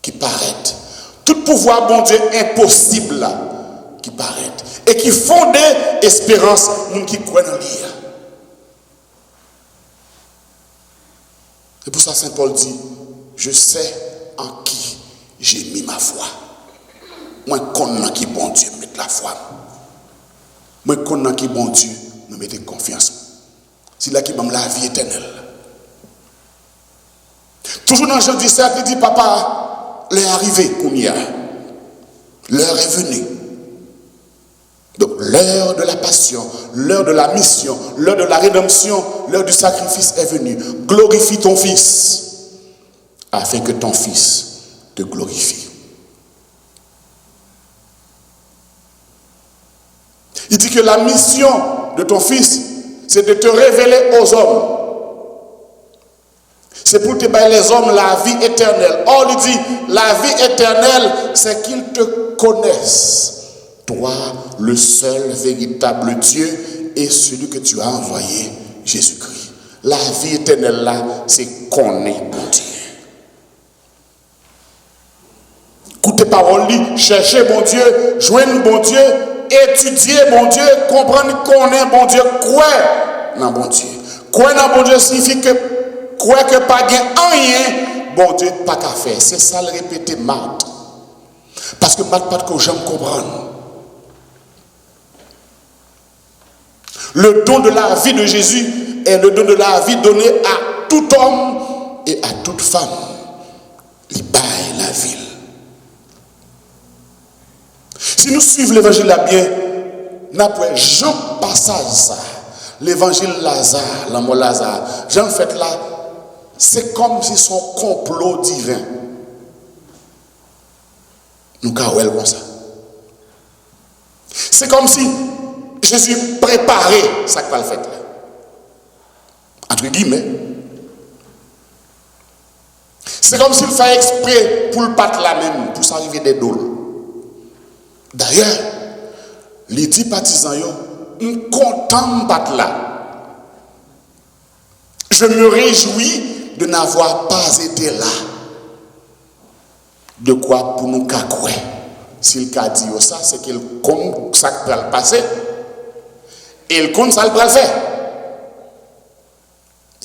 [SPEAKER 2] qui paraît. Tout pouvoir, bon Dieu, impossible là, qui paraît. Et qui fonde espérance, nous qui croient dans lui. C'est pour ça Saint Paul dit, je sais en qui j'ai mis ma foi. Moi, connais qui bon Dieu met la foi. Moi, connais qui bon Dieu nous mettez confiance. C'est là qui m'a la vie éternelle. Toujours dans Jean 17, il dit, papa, l'heure est arrivée, combien? L'heure est venue. Donc, l'heure de la passion, l'heure de la mission, l'heure de la rédemption, l'heure du sacrifice est venue. Glorifie ton Fils, afin que ton Fils te glorifie. Il dit que la mission de ton Fils, c'est de te révéler aux hommes. C'est pour te bailler les hommes la vie éternelle. Or, il dit, la vie éternelle, c'est qu'ils te connaissent. Toi, le seul véritable Dieu et celui que tu as envoyé, Jésus-Christ. La vie éternelle, là, c'est connaître mon Dieu. Écoutez parole, cherchez mon Dieu, joignez bon Dieu, étudier bon Dieu, comprendre qu'on est bon Dieu, croire dans bon Dieu. Croire dans bon Dieu signifie que croire que pas rien, bon Dieu pas qu'à faire. C'est ça le répéter Marthe. Parce que Marthe pas que j'aime comprendre. Le don de la vie de Jésus est le don de la vie donné à tout homme et à toute femme. Il baille la ville. Si nous suivons l'évangile là bien, n'après Jean passage ça, l'évangile Lazare, la mort Lazare, Jean fait là, c'est comme si son complot divin. Nous avons comme ça. C'est comme si Jésus préparait ça qu'il va le faire là. C'est comme s'il fait exprès pour le battre la même, pour s'arriver des dôles. D'ailleurs, les 10 partisans, sont contents de battre là. Je me réjouis de n'avoir pas été là. De quoi pour nous cacouer. S'il a dit ça, c'est qu'il compte ça qui va le passer. Et il compte ça qui va le faire.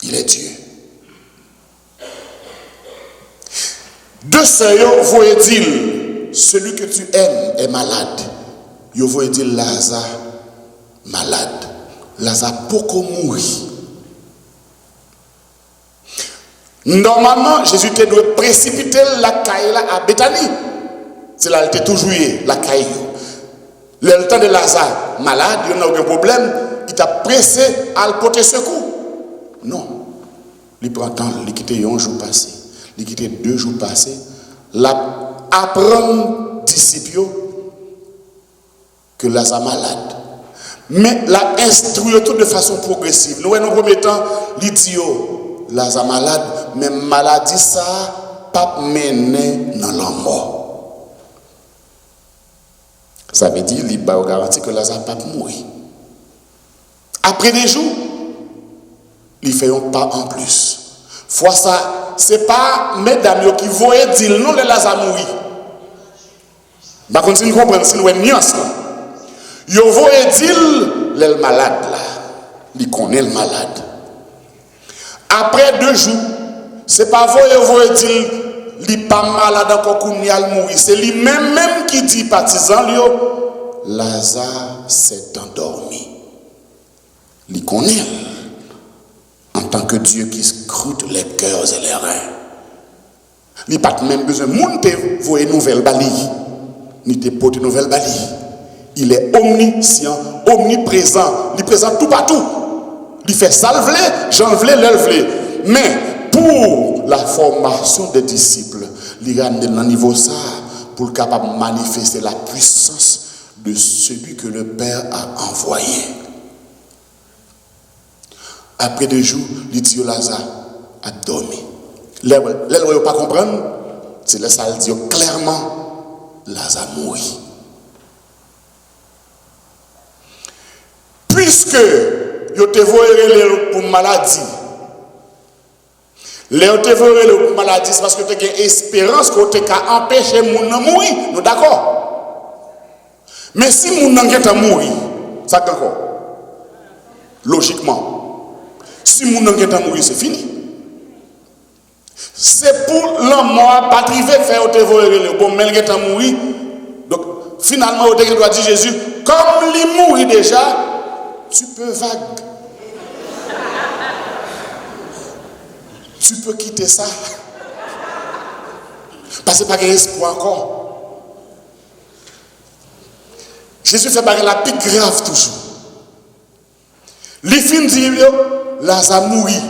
[SPEAKER 2] Il est Dieu. De ce, vous voyez dire, celui que tu aimes est malade. Vous voyez dire Lazare malade. Lazare pourquoi mourir? Normalement, Jésus te doit précipiter la caille à Bethanie. C'est là qu'il était toujours la caille. Le temps de Lazare malade, il n'y a aucun problème. Il t'a pressé à le porter secours. Non. Il prend temps, il quitte un jour passé. Il quitte 2 jours passés. La apprendre disciple que Lazare malade. Mais la instruire tout de façon progressive. Nous, en premier temps, il dit Lazare malade, mais maladie ça pas mené dans la mort. Ça veut dire qu'il va garantir que Lazare pas mourir. Après des jours, il fait un pas en plus. Fois ça, c'est pas mesdames qui voient dire non, le Lazare mourir. Par contre, si nous comprenons, si nous avons une nuance, ils voient dire le malade là. Il connaît le malade. Après 2 jours, c'est pas vous dire il n'est pas malade encore qu'on y a mourir. C'est lui-même qui dit partisan, Lazare s'est endormi. Il connaît en tant que Dieu qui scrute les cœurs et les reins. Il n'a pas même besoin de monter voir une nouvelle balaye, ni de porter une nouvelle balaye. Il est omniscient, omniprésent. Il est présent tout partout. Il fait ça, j'enlève l'enlever. Mais pour la formation des disciples, il ramène dans le niveau ça pour capable de manifester la puissance de celui que le Père a envoyé. Après 2 jours, il dit Lazare a dormi. Les gens ne pas comprendre, c'est là ça dit clairement Lazare mourit. Puisque vous te voyez pour maladie, les te voyez pour maladie, c'est parce que tu as une espérance que tu as empêché les gens de mourir. Nous d'accord? Mais si les gens ont mourir, ça encore. Logiquement. Si les gens ont mourir, c'est fini. C'est pour l'homme pas privé faire te voyez bon, mais ils ont mourir. Donc finalement, on doit dire Jésus, comme il mourit déjà, tu peux vague. Tu peux quitter ça. Parce que pas d'espoir encore. Jésus fait barrer la plus grave toujours. Les films disent Lazare mourit.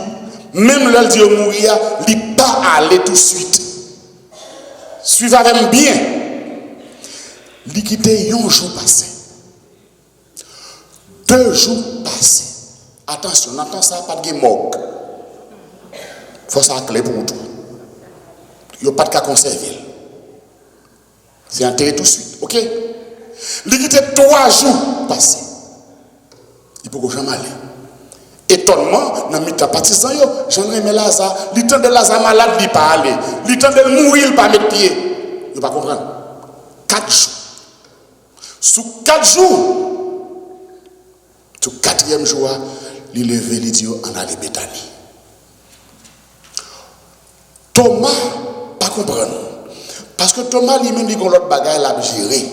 [SPEAKER 2] Même là, il dit mourir, il n'est pas allé tout de suite. Suivez même bien. Il quitte un jour passé. 2 jours passés. Attention, n'entend ça, pas de morgue. Il faut ça clé pour tout. Il n'y a pas de cas conservé. C'est enterré tout de suite. Ok? Il quitte 3 jours passés. Il ne peut jamais aller. Étonnement, dans le partisan, j'en ai mis Lazare. Le temps de Lazare malade, il ne peut pas aller. Le temps de mourir, il ne peut pas mettre pied. Il ne peut pas comprendre. 4 jours. Sous 4 jours, au 4e jour, il levé les dieux en allée Bethanie. Thomas, pas comprendre. Parce que Thomas lui-même dit qu'on l'autre bagaille l'a géré.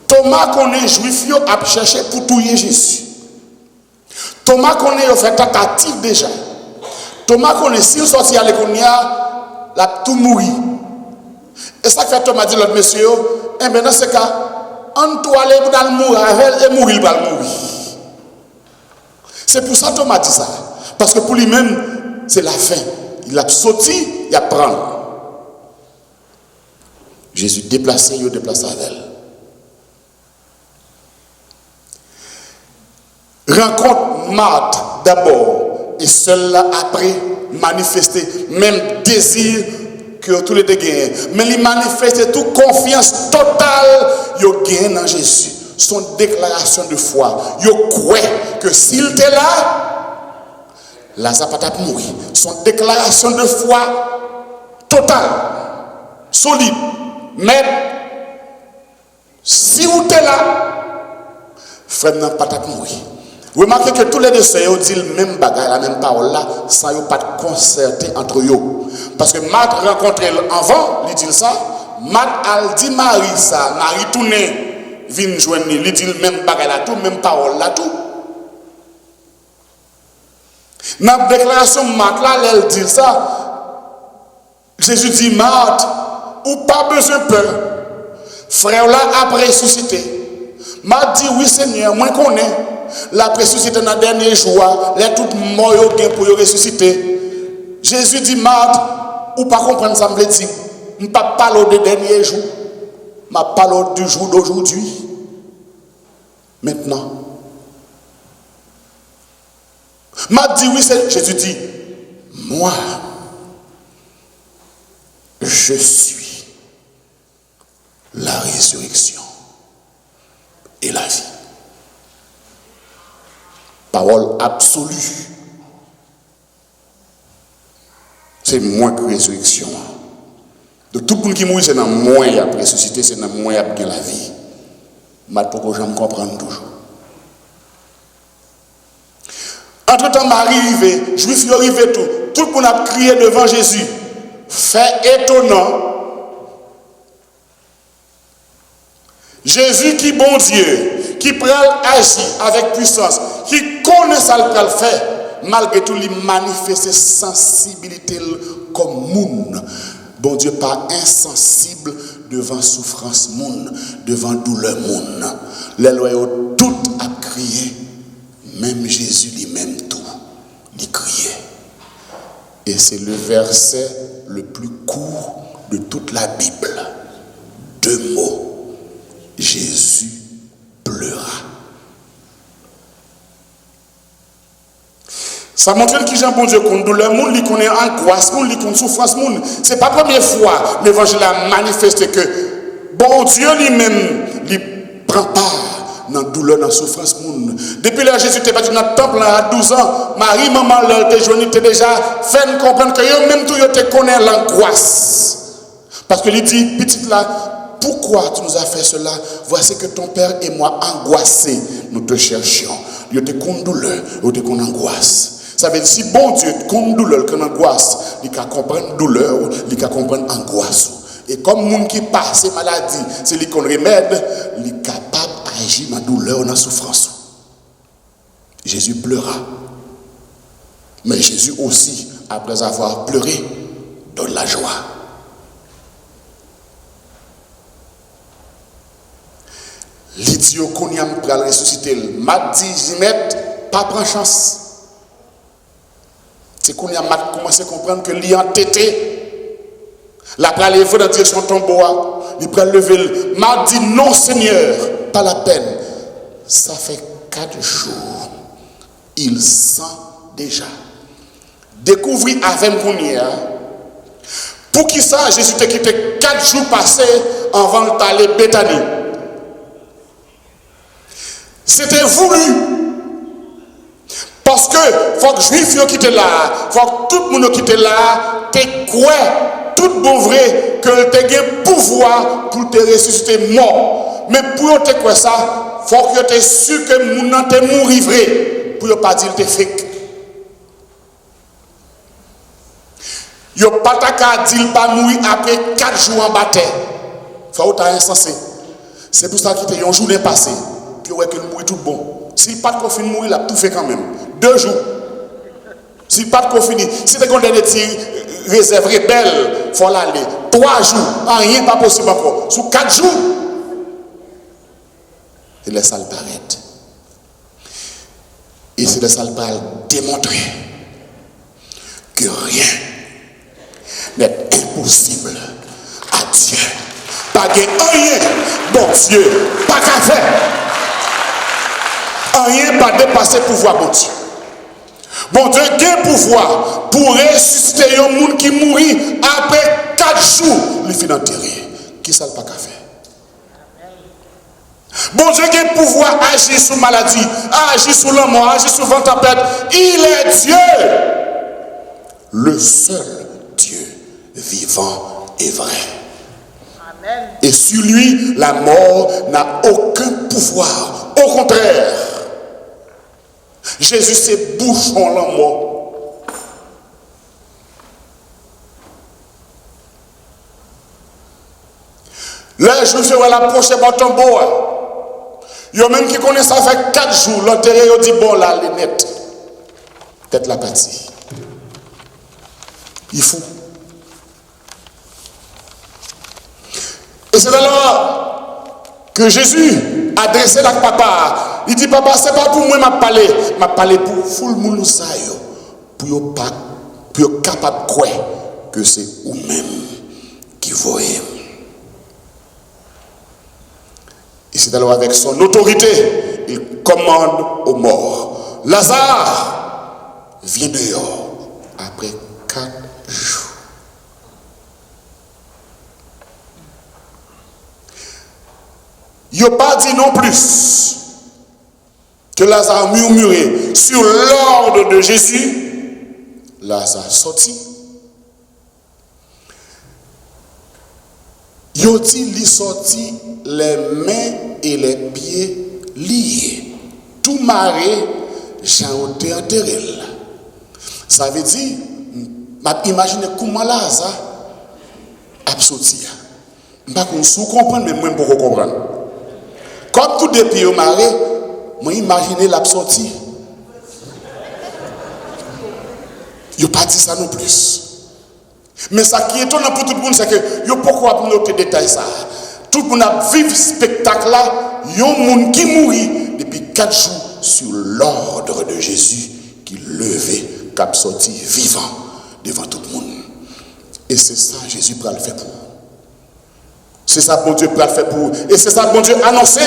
[SPEAKER 2] Thomas connaît juif, il a cherché pour tuer Jésus. Thomas connaît fait tentative déjà. Thomas connaît s'il sortit à l'école, l'a tout mouru. Et ça fait Thomas dit l'autre monsieur, eh bien dans ce cas, on doit aller dans le mourir et mourir, il va le mourir. C'est pour ça que Thomas dit ça. Parce que pour lui-même, c'est la fin. Il a sauté, il a pris. Jésus déplacé, il a déplacé avec elle. Rencontre Marthe d'abord et seule là après manifester même désir que tous les deux gagnent. Mais il manifeste toute confiance totale yo gagne dans Jésus. Son déclaration de foi. Yo croit que s'il était là, ça pas t'a mourir. Son déclaration de foi totale, solide. Mais si vous êtes là, frère n'a pas t'a mourir. Remarquez que tous les deux sœurs disent le même bagage, la même parole là, sans y pas de concerté entre eux. Parce que Marthe rencontré avant, il dit ça, Marthe a dit Marie ça, Marie tourné, vient joindre, il dit le même bagage là, tout, même parole là, tout. Dans la déclaration Marthe là, elle dit ça, Jésus dit Marthe, ou pas besoin de peur, frère là a ressuscité. Marthe dit oui Seigneur, moi je connais. La ressuscité dans le dernier jour, les tout morts pour ressusciter. Jésus dit Marthe, ou pas comprendre ça me veut dire. Je ne parle pas du dernier jour, je parle du jour d'aujourd'hui. Maintenant. Marthe dit oui, c'est Jésus dit, moi, je suis la résurrection et la vie. Parole absolue. C'est moi que résurrection. De tout le monde qui mourit, c'est dans moi qui a ressuscité, c'est dans moi qui a gagné la vie. Mais pour que je me comprenne toujours. Entre-temps, Marie arrivait, Juif arrivait tout le monde a crié devant Jésus. Fait étonnant. Jésus qui bon Dieu, qui prend agir avec puissance, qui connaît ça le faire, malgré tout, il manifeste sensibilité comme moun. Bon Dieu, pas insensible devant souffrance moun, devant douleur moun. Les loyaux tout a crié, même Jésus lui-même tout, il criait. Et c'est le verset le plus court de toute la Bible. 2 mots. Jésus pleura. Ça montre qui Jean bon Dieu compte douleur monde, il connaît angoisse monde, il connaît souffrance monde. C'est pas la première fois l'évangile a manifesté que bon Dieu lui-même il prend part dans la douleur, dans la souffrance monde. Depuis là Jésus était parti dans le temple à 12 ans, Marie maman elle était jeune, était déjà fait comprendre que eux même tout te connaît l'angoisse. Parce que il dit petite là, pourquoi tu nous as fait cela? Voici que ton père et moi angoissés, nous te cherchions. Il te compte douleur, il te compte angoisse. Ça veut dire si bon Dieu compte douleur, qu'on angoisse, il peut comprendre douleur, il peut comprendre angoisse. Et comme monde qui passe ces maladies, c'est lui qu'on remède, il est capable d'agir dans la douleur, dans la souffrance. Jésus pleura. Mais Jésus aussi, après avoir pleuré, donne la joie. L'idiot qu'on y a pour ressusciter, m'a dit, Ginette, pas prendre chance. C'est qu'on y a commencé à comprendre que l'y entêté. La prend lever dans la direction de tombeau, il prend lever. M'a dit, non Seigneur, pas la peine. Ça fait 4 jours. Il sent déjà. Découvrir avec qu'on y a. Pour qui ça, Jésus t'a quitté 4 jours passés avant d'aller Béthanie. C'était voulu. Parce que faut que les Juifs qui étaient là, faut que tout le monde qui était là, te croit, tout bon vrai, que tu aies pouvoir pour te ressusciter mort. Mais pour te croire ça, faut que tu aies su que mon nom te mourir vrai. Pour ne pas dire que tu es fake. Yo pas ta dire pas mourir après 4 jours en bataille. Faut que tu es insensé. C'est pour ça qu'il y a un journée passé. Puis ouais que mourir tout bon. S'il pas de confine mourir, il a tout fait quand même. 2 jours. S'il pas de confine, si tu as des tirs réservés belles, il faut l'aller. 3 jours, rien pas possible encore. Sous 4 jours, il laisse ça le paraître. Et c'est ça le démontrer que rien n'est impossible à Dieu. Pas de rien, bon Dieu, pas qu'à faire. Rien pas dépasser le pouvoir de Dieu. Bon Dieu a pouvoir pour ressusciter un monde qui mourit après 4 jours, il finit enterré. Qui ça le pas qu'à faire? Bon Dieu qui a pouvoir agir sur maladie, agir sur la mort, agir sur vent tempête. Il est Dieu. Le seul Dieu vivant et vrai. Amen. Et sur lui, la mort n'a aucun pouvoir. Au contraire, Jésus c'est bouchon la mort. Là, je fais la prochaine tambour. Il y a même qui connaissent ça fait 4 jours. L'enterré, il dit bon là, les net. Tête la partie. Il faut. Et c'est alors que Jésus a adressé la papa. Il dit papa, c'est pas pour moi m'a parlé pour foule moun sa yo pour yo capable quoi que c'est ou même qui voyez. Et c'est alors avec son autorité, il commande aux morts. Lazare, viens dehors après 4 jours. Il n'a pas dit non plus que Lazare murmurait sur l'ordre de Jésus. Lazare sortit. Il a dit, il sortit les mains et les pieds liés. Tout maré, j'ai été enterré. Ça veut dire, imaginez comment Lazare a sorti. Je ne sais pas si vous comprenez, mais moi, je ne peux pas comprendre. Comme tout des pieds maré, moi, imaginez la sortie. Il n'a pas dit ça non plus. Mais ça qui est étonnant pour tout le monde, c'est que yo pourquoi noter détail ça. Tout le monde a vécu ce spectacle là, il y a un monde qui mourit depuis 4 jours sur l'ordre de Jésus qui levait, qui a sorti vivant devant tout le monde. Et c'est ça Jésus peut le faire pour. C'est ça bon Dieu peut le faire pour. Et c'est ça bon Dieu annoncé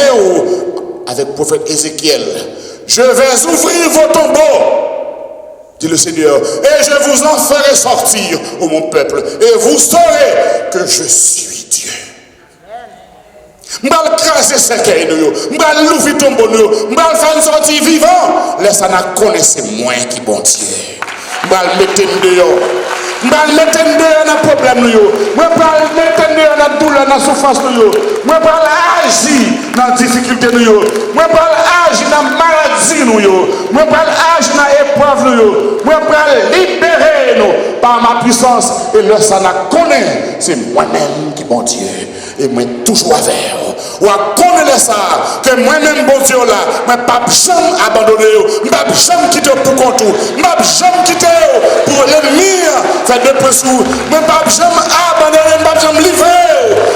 [SPEAKER 2] avec le prophète Ézéchiel. Je vais ouvrir vos tombeaux, dit le Seigneur, et je vous en ferai sortir, ô mon peuple, et vous saurez que je suis Dieu. Je vais craser ce qu'il y a, je vais l'ouvrir ton bonheur, je vais faire sortir vivant. Laisse-moi connaître moi qui bon Dieu. Je vais mettre dehors. Je vais mettre dehors dans le problème. Je vais mettre dehors dans la douleur, dans la souffrance. Je vais agir dans la difficulté. Je vais agir dans la maladie. Je vais agir dans l'épreuve. Je vais libérer nous par ma puissance. Et là, ça n'a connaît. C'est moi-même qui bon Dieu. Et moi, toujours avec vous. Ou à connaître ça, que moi-même, bon Dieu, là, je ne vais pas jamais abandonner. Je ne vais pas jamais quitter pour compte. Je ne vais pas jamais quitter pour l'ennemi. Faire de pression. Je ne vais pas jamais abandonner. Je ne vais pas jamais livrer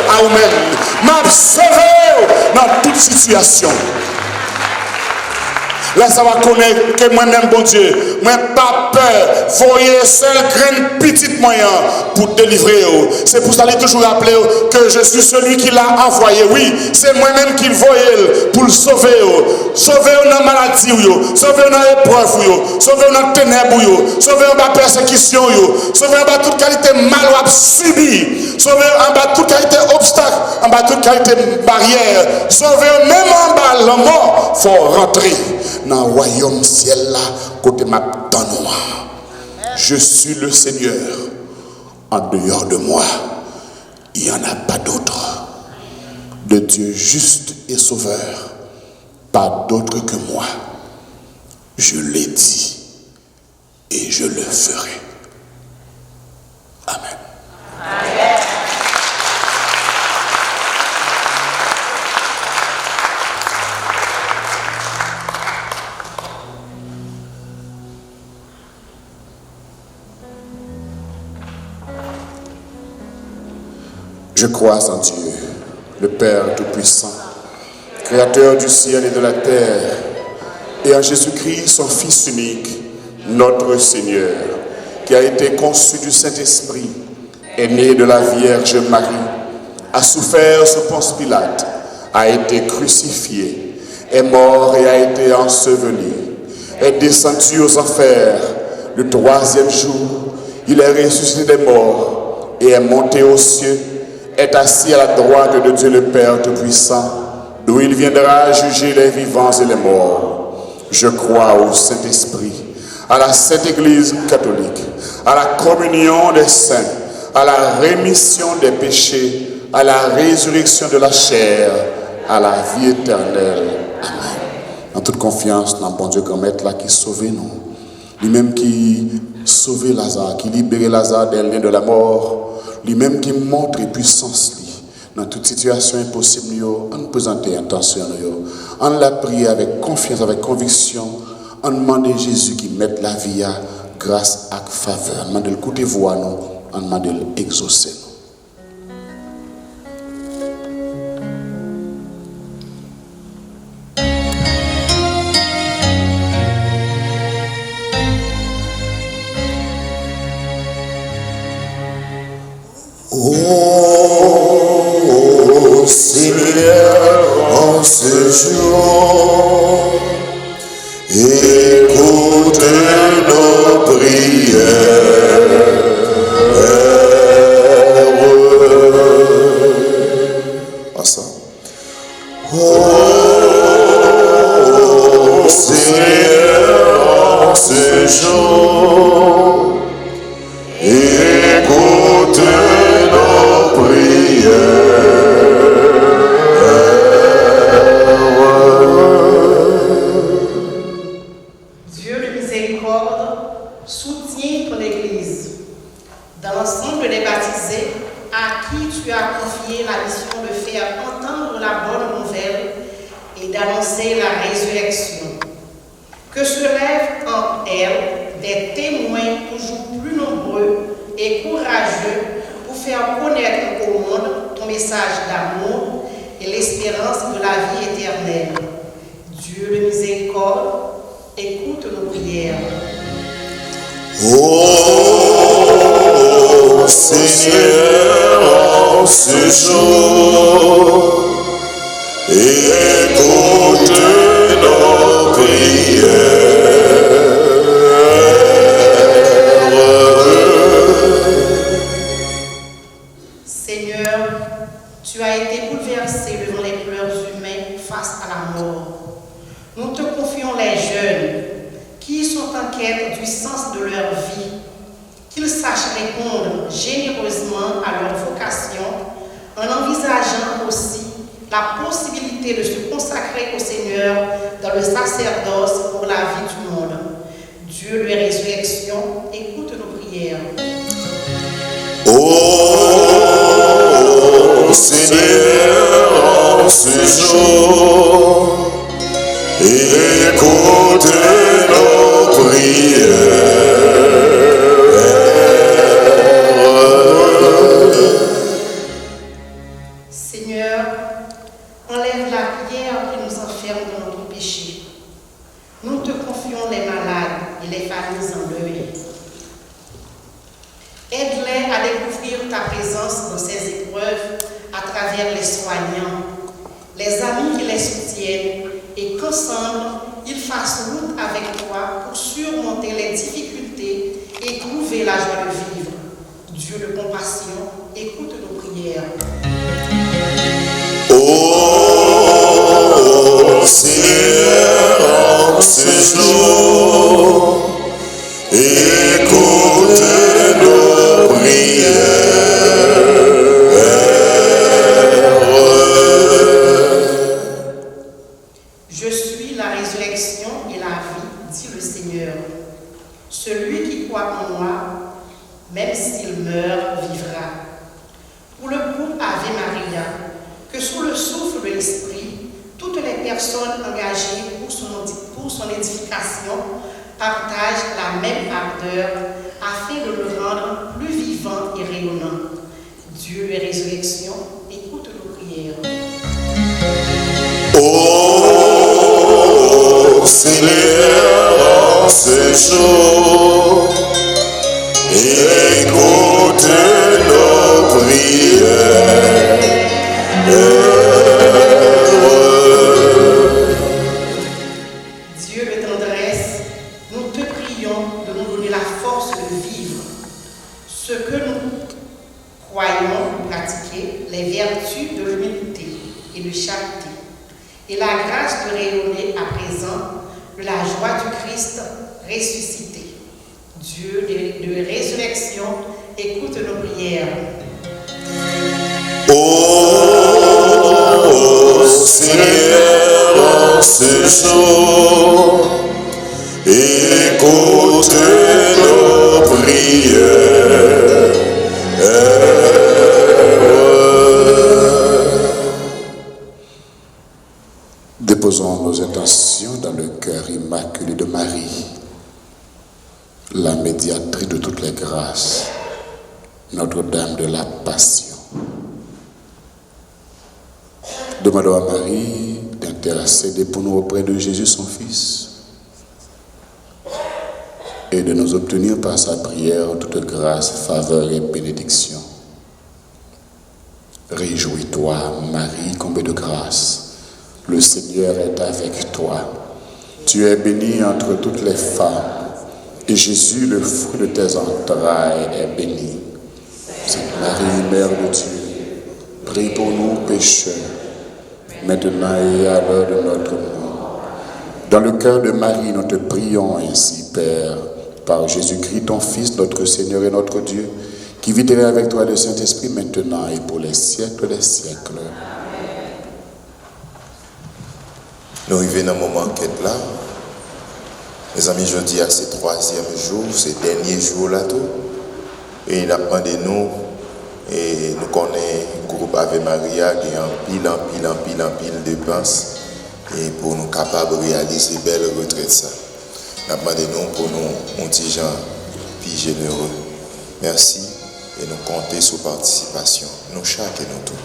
[SPEAKER 2] à vous-même. Je vais sauver dans toute situation. Là, ça va connaître que moi-même, bon Dieu, moi pas peur. Voyez seul grain petit moyen pour délivrer. C'est pour ça qu'il a toujours rappelé que je suis celui qui l'a envoyé. Oui, c'est moi-même qui le voyais pour le sauver. Sauver dans la maladie, sauver dans l'épreuve, sauver dans la ténèbres, sauver en bas persécution, sauver en bas toute qualité mal ou subi, sauver en bas toute qualité obstacle, en bas toute qualité barrière, sauver même en bas la mort. Il faut rentrer dans le royaume ciel là, côté ma dans moi. Je suis le Seigneur. En dehors de moi, il n'y en a pas d'autre. De Dieu juste et sauveur, pas d'autre que moi. Je l'ai dit et je le ferai. Amen. Amen. Je crois en Dieu, le Père Tout-Puissant, Créateur du ciel et de la terre, et en Jésus-Christ, son Fils unique, notre Seigneur, qui a été conçu du Saint-Esprit, est né de la Vierge Marie, a souffert sous Ponce Pilate, a été crucifié, est mort et a été enseveli, est descendu aux enfers, le troisième jour, il est ressuscité des morts et est monté aux cieux, est assis à la droite de Dieu le Père Tout-Puissant, d'où il viendra juger les vivants et les morts. Je crois au Saint-Esprit, à la Sainte Église catholique, à la communion des saints, à la rémission des péchés, à la résurrection de la chair, à la vie éternelle. Amen. En toute confiance dans bon Dieu grand maître là qui sauve nous. Lui-même qui sauve Lazare, qui libère Lazare des liens de la mort. Lui-même qui montre puissance dans toute situation impossible. On nous présente intention. On l'a prié avec confiance, avec conviction. On demande à Jésus qui mette la vie à grâce à faveur. On demande de l'écouter voix nous. On demande de l'exaucer.
[SPEAKER 4] Oh Seigneur, en ce jour, écoute nos prières. Ensemble. Oh Seigneur, en ce jour, écoute nos prières.
[SPEAKER 3] Dieu de miséricorde, soutiens ton Église. Dans l'ensemble des baptisés, à qui tu as confié la mission de faire entendre la bonne nouvelle et d'annoncer la résurrection. Que se lèvent en elle des témoins toujours plus nombreux et courageux pour faire connaître au monde ton message d'amour et l'espérance de la vie éternelle. Dieu de miséricorde, écoute nos prières.
[SPEAKER 4] Oh Seigneur, en ce jour, écoute nos prières.
[SPEAKER 3] Seigneur, tu as été bouleversé devant les pleurs humains face à la mort. Nous te confions les jeunes qui sont en quête du sens de leur vie, qu'ils sachent répondre généreusement à leur vocation en envisageant aussi la possibilité de se consacrer au Seigneur dans le sacerdoce pour la vie du monde. Dieu de résurrection, écoute nos prières.
[SPEAKER 4] Oh Seigneur, en ce jour, écoute nos prières.
[SPEAKER 3] Seigneur, enlève la pierre qui nous enferme dans notre péché. Nous te confions les malades et les familles en deuil. Aide-les à découvrir ta présence dans ces épreuves à travers les soignants, les amis qui les soutiennent, et qu'ensemble, ils fassent route avec toi pour surmonter les difficultés et trouver la joie de vivre. Dieu de compassion, écoute nos prières.
[SPEAKER 4] Oh Seigneur, en ce jour, écoute nos prières.
[SPEAKER 3] Je suis la résurrection et la vie, dit le Seigneur. Celui qui croit en moi, même s'il meurt, vivra. Pour le groupe Ave Maria, que sous le souffle de l'Esprit, toutes les personnes engagées pour son édification partagent la même ardeur afin de le rendre plus vivant et rayonnant. Dieu de résurrection, écoute nos prières.
[SPEAKER 4] Oh Seigneur, en ce jour, écoute nos prières.
[SPEAKER 3] Dieu de tendresse, nous te prions de nous donner la force de vivre ce que nous croyons pratiquer, les vertus de l'humilité et de charité, et la grâce de rayonner à présent de la joie du Christ ressuscité. Dieu de résurrection, écoute nos prières.
[SPEAKER 4] Ô Seigneur, en ce jour, écoute nos prières.
[SPEAKER 2] Déposons nos intentions dans le cœur immaculé de Marie, la médiatrice de toutes les grâces, Notre-Dame de la Passion. Demandons à Marie d'intercéder pour nous auprès de Jésus, son Fils, et de nous obtenir par sa prière toute grâce, faveur et bénédiction. Réjouis-toi, Marie, comblée de grâce. Le Seigneur est avec toi. Tu es bénie entre toutes les femmes, et Jésus, le fruit de tes entrailles, est béni. Sainte Marie, Mère de Dieu, prie pour nous pécheurs, maintenant et à l'heure de notre mort. Dans le cœur de Marie, nous te prions ainsi, Père, par Jésus-Christ, ton Fils, notre Seigneur et notre Dieu, qui vit et règne avec toi le Saint-Esprit, maintenant et pour les siècles des siècles.
[SPEAKER 5] Nous arrivons dans un moment qu'être là. Mes amis, je dis à ce 3e jour, ce dernier jour là tout. Et il a demandé nous, et nous connaissons le groupe Ave Maria qui a en pile de dépenses et pour nous capables de réaliser une belle retraite. Ça. Il a demandé nous pour nous, un petit gens plus généreux. Merci et nous comptons sur participation. Nous chaque et nous tous.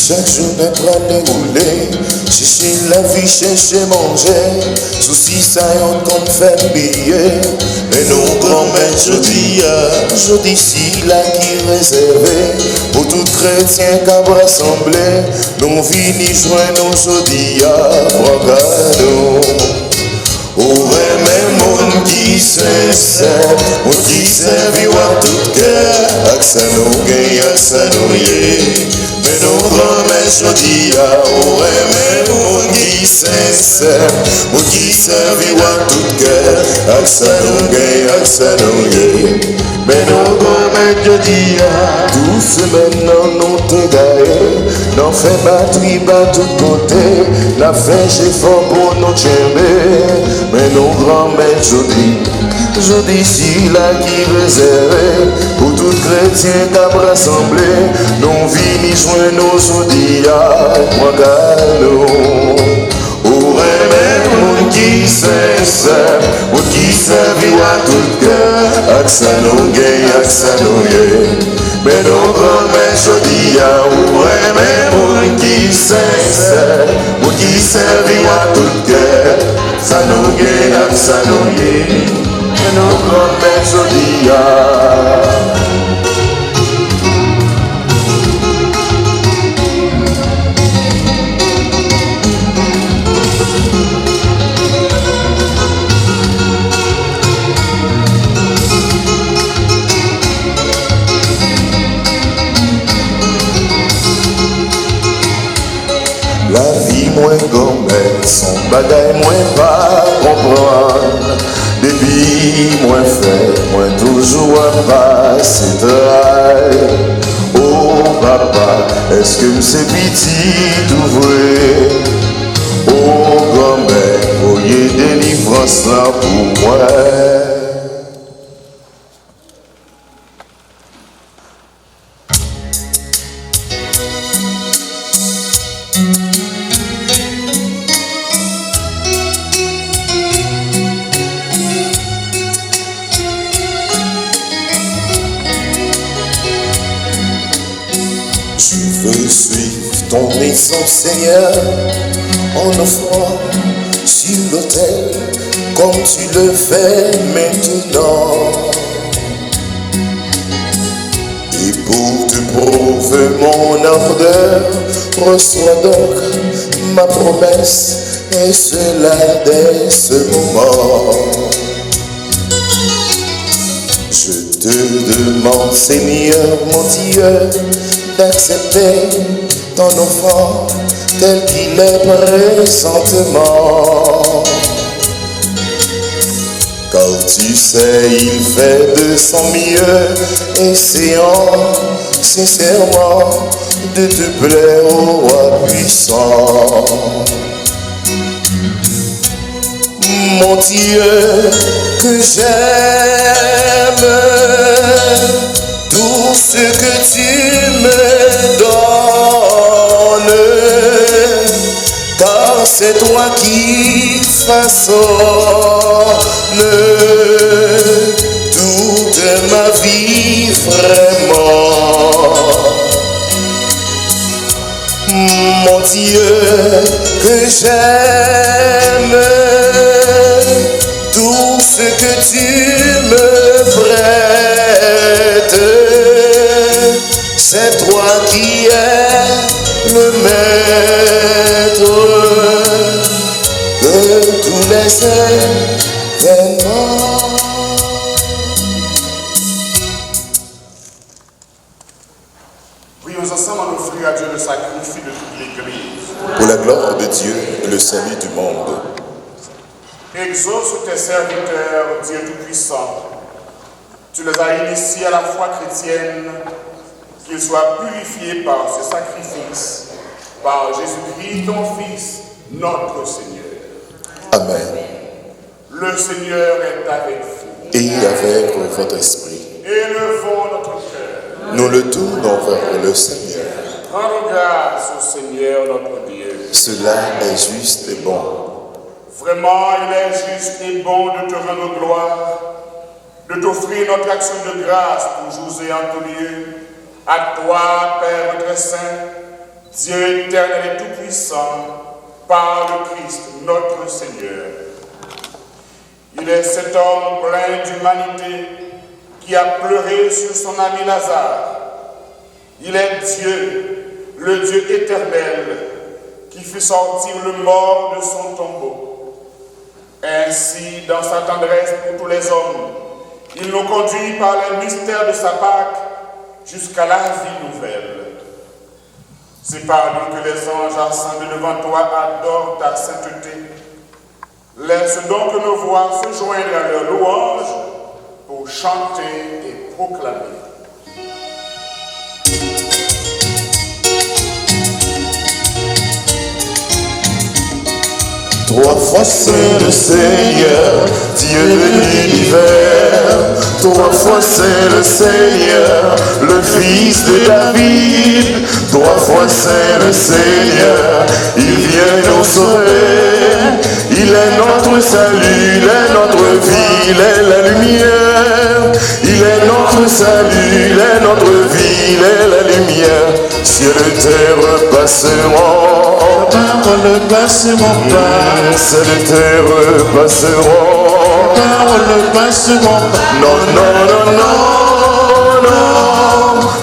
[SPEAKER 4] Chaque jour n'est pas déroulé, chercher la vie, chercher manger, souci ça y'en qu'on fait billet. Mais nos grands-mères, je dis si la qui réservé, pour tout chrétien qui a rassemblé, nous venons joindre aujourd'hui à Bragado. Ouais, mais mon qui sincère, mon qui servira tout cœur, ak ça nous gagne, ak ça nous yé. Mais nos grands-mères jodi a, ouais, mais mon qui sincère, mon qui servira tout cœur, ak ça nous gagne, ak ça nous yé. Mais nos grands-mères jodi a, tout semaine nous te gagne, n'en fait batterie bas tout côté, n'a fait j'ai fort pour nous aimer. Mais nos grands-mères jodi si la qui réservée pour tout chrétien qui a rassemblé, nous venons joindre nos jodi à Bragado. Ouais, mais mon qui sincère, mon qui servira tout cœur, ak ça nous gagne, ak ça nous yé. Mais nos grands-mères jodi à, ouais, mais mon qui sincère, mon qui servira tout cœur, ça nous gagne, ça nous yé. Mais nos grands-mères jodi à. La vie moins grand-mère, son bagaille moins pas comprendre. Depuis moins fait, moins toujours à passer travail. Oh papa, est-ce que c'est petit d'ouvrir? Oh grand-mère, voyez délivrance là pour moi. suive ton exemple, Seigneur, en offrant sur l'autel, comme tu le fais maintenant. Et pour te prouver mon ardeur, reçois donc ma promesse, et cela dès ce moment. Je te demande, Seigneur mon Dieu, d'accepter ton offrande tel qu'il est présentement. Car tu sais, il fait de son mieux, essayant sincèrement de te plaire, ô roi puissant. Mon Dieu, que j'aime tout ce que tu me donnes, car c'est toi qui façonnes toute ma vie vraiment. Mon Dieu, que j'aime tout ce que tu me prêtes, c'est toi qui es le maître de tous les événements.
[SPEAKER 2] Prions ensemble en offrir à Dieu le sacrifice de toute l'Église.
[SPEAKER 4] Pour la gloire de Dieu et le salut du monde.
[SPEAKER 2] Exauce tes serviteurs, Dieu Tout-Puissant. Tu les as initiés à la foi chrétienne, qu'ils soient purifiés par ce sacrifice, par Jésus-Christ, ton Fils, notre Seigneur.
[SPEAKER 4] Amen.
[SPEAKER 2] Le Seigneur est avec vous.
[SPEAKER 4] Et avec votre esprit.
[SPEAKER 2] Élevons notre cœur.
[SPEAKER 4] Nous le tournons vers le Seigneur.
[SPEAKER 2] Rendons grâce au Seigneur notre Dieu.
[SPEAKER 4] Cela est juste et bon.
[SPEAKER 2] Vraiment, il est juste et bon de te rendre gloire, de t'offrir notre action de grâce pour jours et en tout lieu. À toi, Père très saint, Dieu éternel et tout-puissant, par le Christ, notre Seigneur. Il est cet homme plein d'humanité qui a pleuré sur son ami Lazare. Il est Dieu, le Dieu éternel, qui fit sortir le mort de son tombeau. Ainsi, dans sa tendresse pour tous les hommes, il nous conduit par les mystères de sa Pâque jusqu'à la vie nouvelle. C'est par lui que les anges assemblés devant toi adorent ta sainteté. Laisse donc nos voix se joindre à leur louange pour chanter et proclamer.
[SPEAKER 4] Trois fois c'est le Seigneur, Dieu de l'univers. Trois fois c'est le Seigneur, le Fils de David. Trois fois c'est le Seigneur, il vient nous sauver. Il est notre salut, il est notre vie, il est la lumière. Il est notre salut, il est notre vie, il est la lumière. Ciel et terre passeront, paroles passeront pas. Ciel et terre passeront, paroles passeront pas. Non, non, non, non, non,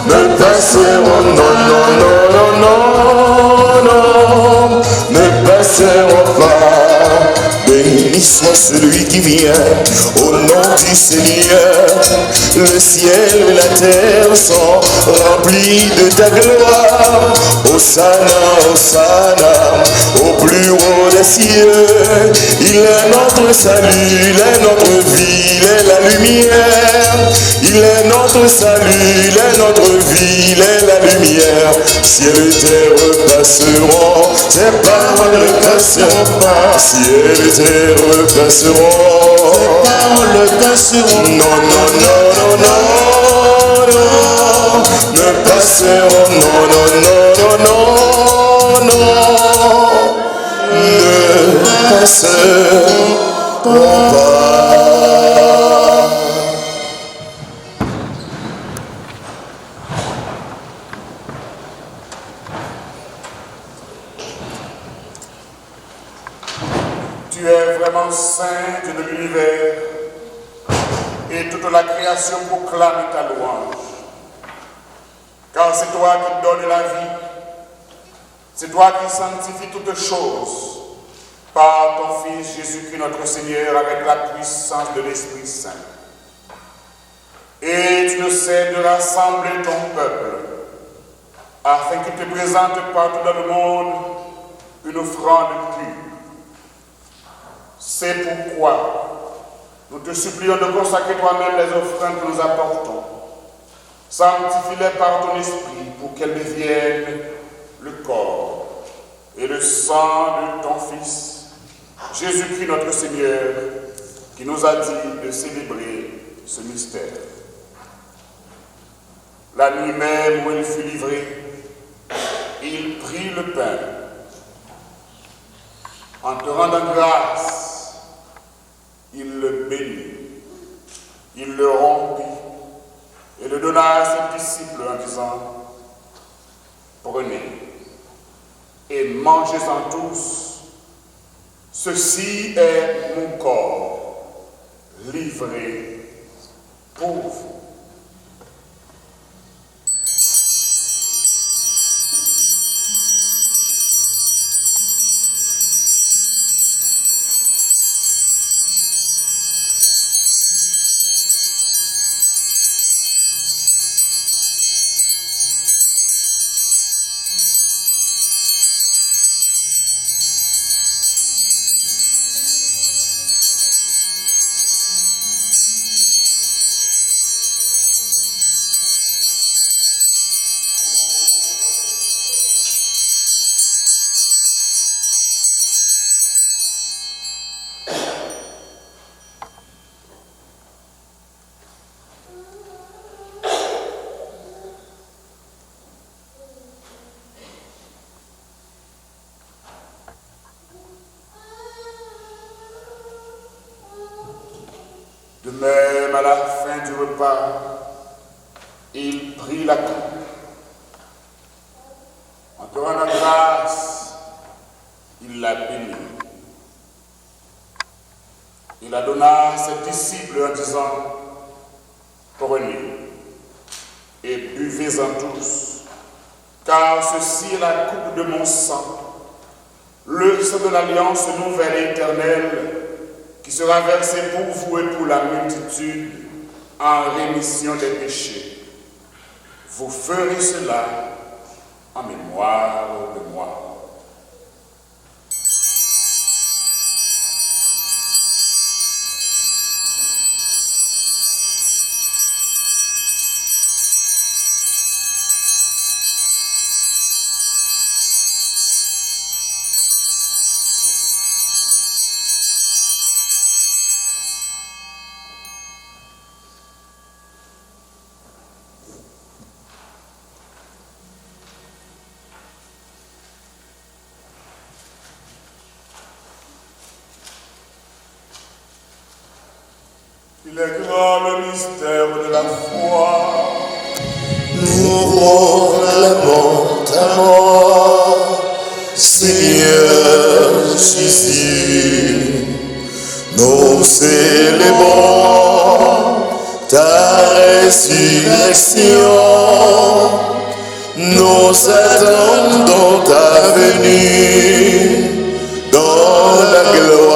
[SPEAKER 4] ne passeront, non, non, non, non, non, non, ne passeront pas. Béni soit celui qui vient au nom du Seigneur. Le ciel et la terre sont remplis de ta gloire. Hosanna, Hosanna, au plus haut des cieux. Il est notre salut, il est notre vie, il est la lumière. Il est notre salut, il est notre vie, il est la lumière. Ciel et terre passeront, tes paroles passeront pas. Ciel et terre passeront, tes paroles passeront. Non, non, non, non, non, non, ne passeront. Non, non, non, non, non, non, ne passeront pas.
[SPEAKER 2] et toute la création proclame ta louange. Car c'est toi qui donnes la vie, c'est toi qui sanctifies toutes choses par ton Fils Jésus-Christ notre Seigneur avec la puissance de l'Esprit Saint. Et tu ne sais de rassembler ton peuple afin qu'il te présente partout dans le monde une offrande pure. C'est pourquoi nous te supplions de consacrer toi-même les offrandes que nous apportons. Sanctifie-les par ton esprit pour qu'elles deviennent le corps et le sang de ton Fils, Jésus-Christ notre Seigneur, qui nous a dit de célébrer ce mystère. La nuit même où il fut livré, il prit le pain. En te rendant grâce, il le bénit, il le rompit et le donna à ses disciples en disant, prenez et mangez-en tous, ceci est mon corps livré pour vous. De même, à la fin du repas, il prit la coupe. En te rendant grâce, il la bénit. Il la donna à ses disciples en disant, prenez et buvez-en tous, car ceci est la coupe de mon sang, le sang de l'alliance nouvelle et éternelle, qui sera versé pour vous et pour la multitude en rémission des péchés. Vous ferez cela en mémoire de moi. Il est grand le mystère de la foi.
[SPEAKER 4] Nous proclamons ta mort, Seigneur Jésus. Nous célébrons ta résurrection. Nous attendons ta venue dans la gloire.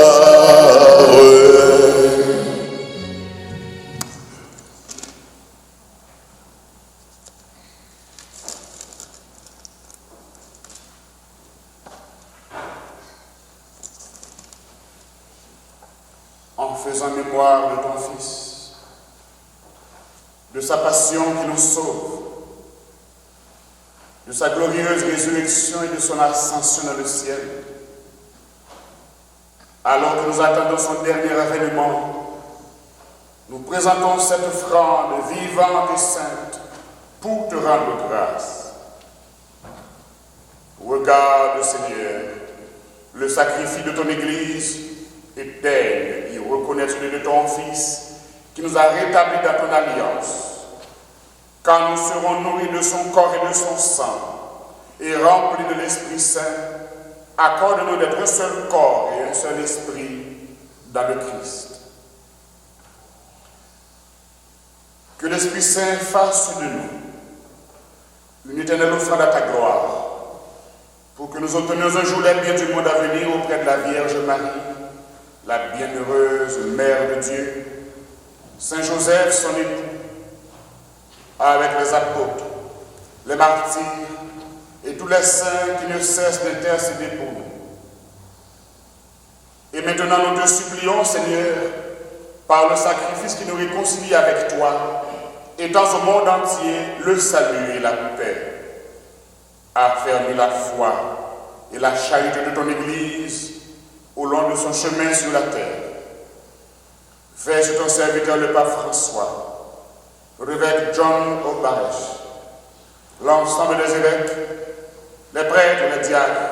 [SPEAKER 2] En faisant mémoire de ton Fils, de sa passion qui nous sauve, de sa glorieuse résurrection et de son ascension dans le ciel, alors que nous attendons son dernier avènement, nous présentons cette offrande vivante et sainte pour te rendre grâce. Regarde, Seigneur, le sacrifice de ton Église et daigne y reconnaître de ton Fils qui nous a rétablis dans ton alliance. Quand nous serons nourris de son corps et de son sang et remplis de l'Esprit Saint, accorde-nous d'être un seul corps et un seul esprit dans le Christ. Que l'Esprit Saint fasse de nous une éternelle offrande à ta gloire, pour que nous obtenions un jour les biens du monde à venir auprès de la Vierge Marie, la bienheureuse Mère de Dieu, Saint Joseph, son époux, avec les apôtres, les martyrs et tous les saints qui ne cessent d'intercéder pour nous. Et maintenant, nous te supplions, Seigneur, par le sacrifice qui nous réconcilie avec toi, étends au monde entier le salut et la paix. Affermis la foi et la charité de ton Église au long de son chemin sur la terre. Fais sur ton serviteur le pape François, l'évêque John O'Barèche, l'ensemble des évêques, les prêtres, les diacres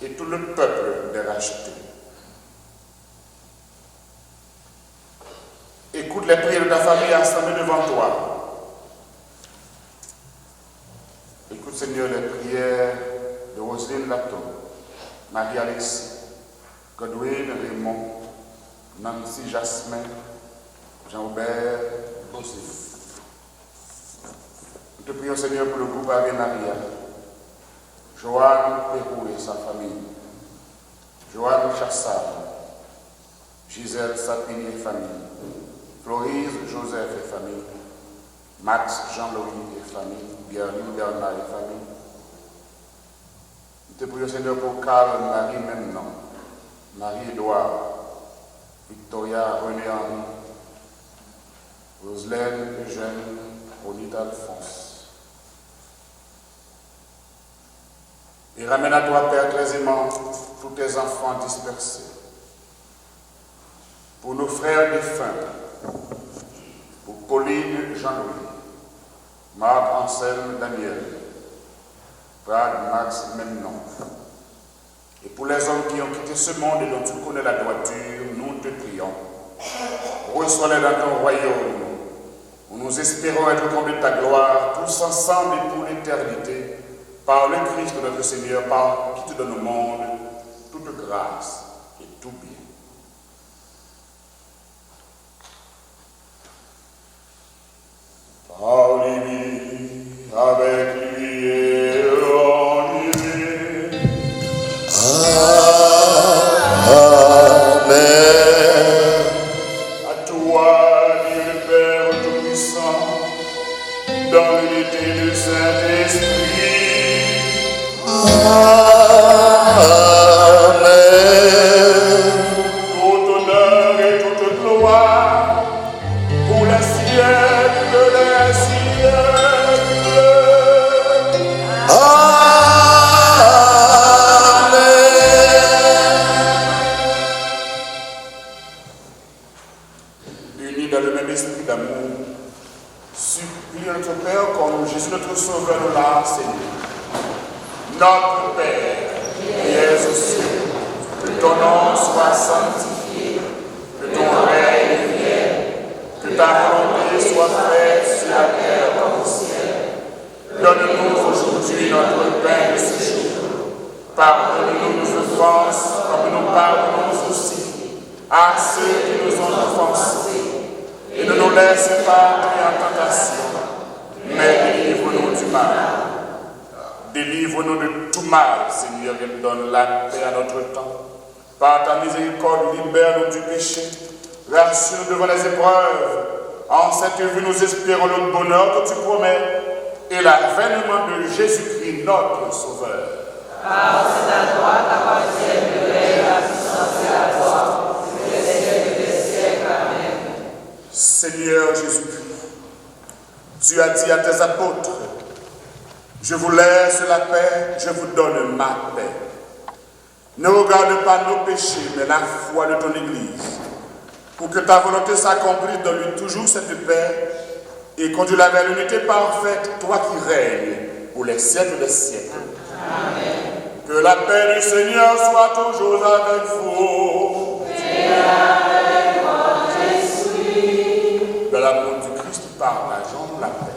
[SPEAKER 2] et tout le peuple des rachetés. Écoute les prières de ta famille assemblée devant toi. Écoute, Seigneur, les prières de Roselyne Laton, Marie-Alexis, Godwin, Raymond, Nancy, Jasmin, Jean-Aubert, Joseph. Nous te prions, Seigneur, pour le groupe Ave Maria, Joanne Pérou et sa famille, Joanne Chassard, Gisèle Sapini et famille, Florise Joseph et famille, Max Jean-Louis et famille, Bernard Bernard et famille. Nous te prions, Seigneur, pour Carl Marie Memnon, Marie-Édouard, Victoria René Henri, Roselaine Eugène, Ronita Alphonse. Et ramène à toi, Père très aimant, tous tes enfants dispersés. Pour nos frères défunts, pour Pauline Jean-Louis, Marc Anselme Daniel, Brad Max Memnon, et pour les hommes qui ont quitté ce monde et dont tu connais la droiture, nous te prions. Reçois-les dans ton royaume, où nous espérons être comblés de ta gloire, tous ensemble et pour l'éternité, par le Christ notre Seigneur, par qui te donne au monde toute grâce et tout bien. Par lui, avec lui et en lui.
[SPEAKER 4] Amen.
[SPEAKER 2] À toi, Dieu le Père Tout-Puissant, dans l'unité du Saint-Esprit.
[SPEAKER 4] Amen.
[SPEAKER 2] Tout honneur et toute gloire pour les siècles des siècles. Unis dans le même esprit d'amour, supplie notre Père comme Jésus notre Sauveur nous l'a enseigné. Notre Père, qui es aux cieux, que ton nom soit sanctifié, que ton règne vienne, que ta volonté soit faite sur la terre comme au ciel. Donne-nous aujourd'hui notre pain de ce jour. Pardonne-nous nos offenses, comme nous pardonnons aussi à ceux qui nous ont offensés. Et ne nous laisse pas entrer en tentation, mais délivre-nous du mal. Délivre-nous de tout mal, Seigneur, et donne la paix à notre temps. Par ta miséricorde, libère-nous du péché. Rassure devant les épreuves. En cette vie, nous espérons le bonheur que tu promets et l'avènement de Jésus-Christ, notre Sauveur.
[SPEAKER 6] Car c'est à toi qu'appartiennent le règne, la puissance et la gloire, pour les siècles des siècles. Amen.
[SPEAKER 2] Seigneur Jésus-Christ, tu as dit à tes apôtres, je vous laisse la paix, je vous donne ma paix. Ne regarde pas nos péchés, mais la foi de ton Église, pour que ta volonté s'accomplisse, donne-lui toujours cette paix et conduis-la vers l'unité parfaite, toi qui règnes pour les siècles des siècles.
[SPEAKER 6] Amen.
[SPEAKER 2] Que la paix du Seigneur soit toujours avec vous.
[SPEAKER 6] Et avec votre esprit.
[SPEAKER 2] De l'amour du Christ, partageons la paix.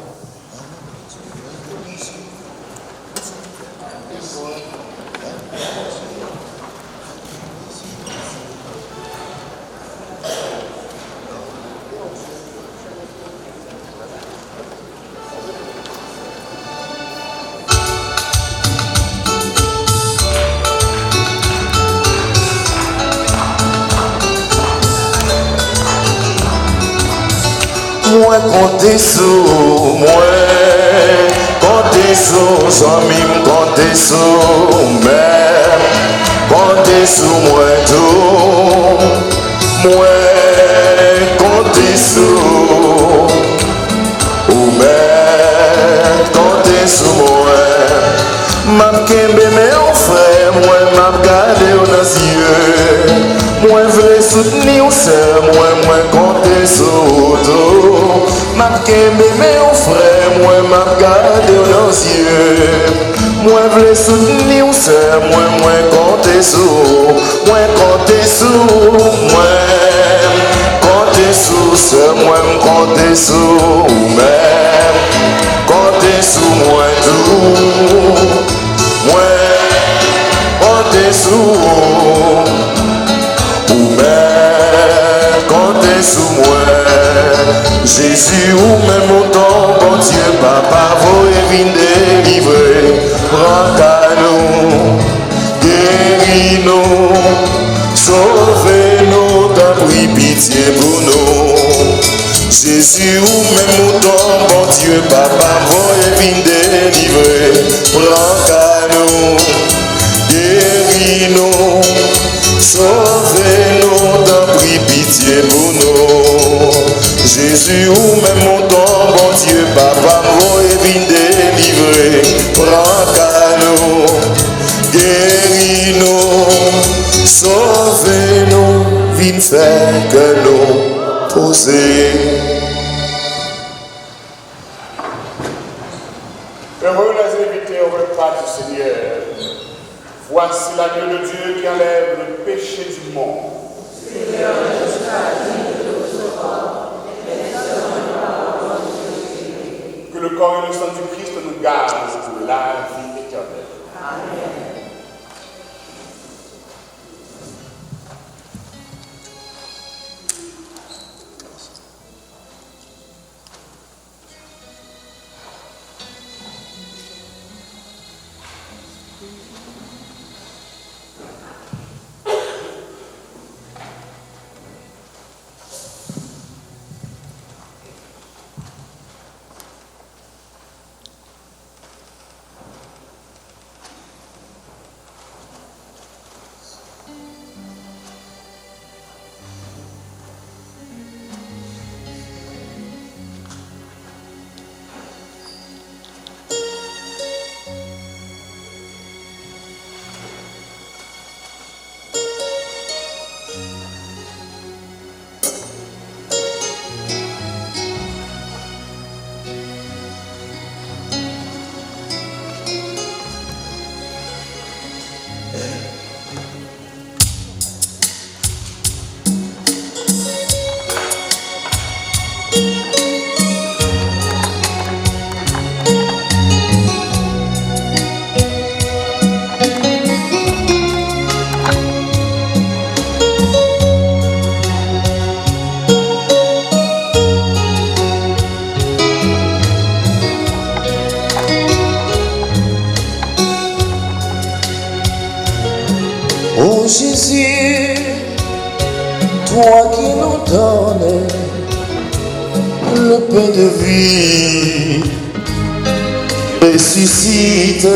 [SPEAKER 5] Moi compter sur moi, compter sur Jean-Mim, compter sur mère, compter sur moi tout. Moi compter sur ou mère, compter sur moi. M'a kembe mes frères, moi m'a gardé dans les yeux. Moi veux soutenir sœur, moi compter sur tout. M'a kembe mes frères, moi m'a gardé dans les yeux. Moi veux soutenir sœur, moi compter sur. Moi compter sur, moi compter sur sœur, moi compter sur même. Compter sur moi tout. Moi compter sur ou même compter sur moi. Jésus ou même autant, bon Dieu, papa, vous et vin délivrer. Prends qu'à nous, guéris-nous, sauvez-nous, t'as pris pitié pour nous. Jésus ou même autant, bon Dieu, papa, vous et vin délivrer. Prends qu'à nous, guéris-nous, sauvez-nous, t'as pris pitié pour nous. Jésus ou même autant, bon Dieu, papa, vous et vin délivrer. Prends qu'à nous, guéris-nous, sauvez-nous, vin faire que nous poser.
[SPEAKER 2] Heureux les invités au repas du Seigneur. Voici l'agneau de Dieu qui enlève le péché du monde.
[SPEAKER 6] Seigneur, je suis à dire de recevoir
[SPEAKER 2] Que le corps et le sang du Christ nous gardent pour la vie éternelle.
[SPEAKER 6] Amen.
[SPEAKER 5] Oh Jésus, toi qui nous donnes le pain de vie, ressuscite.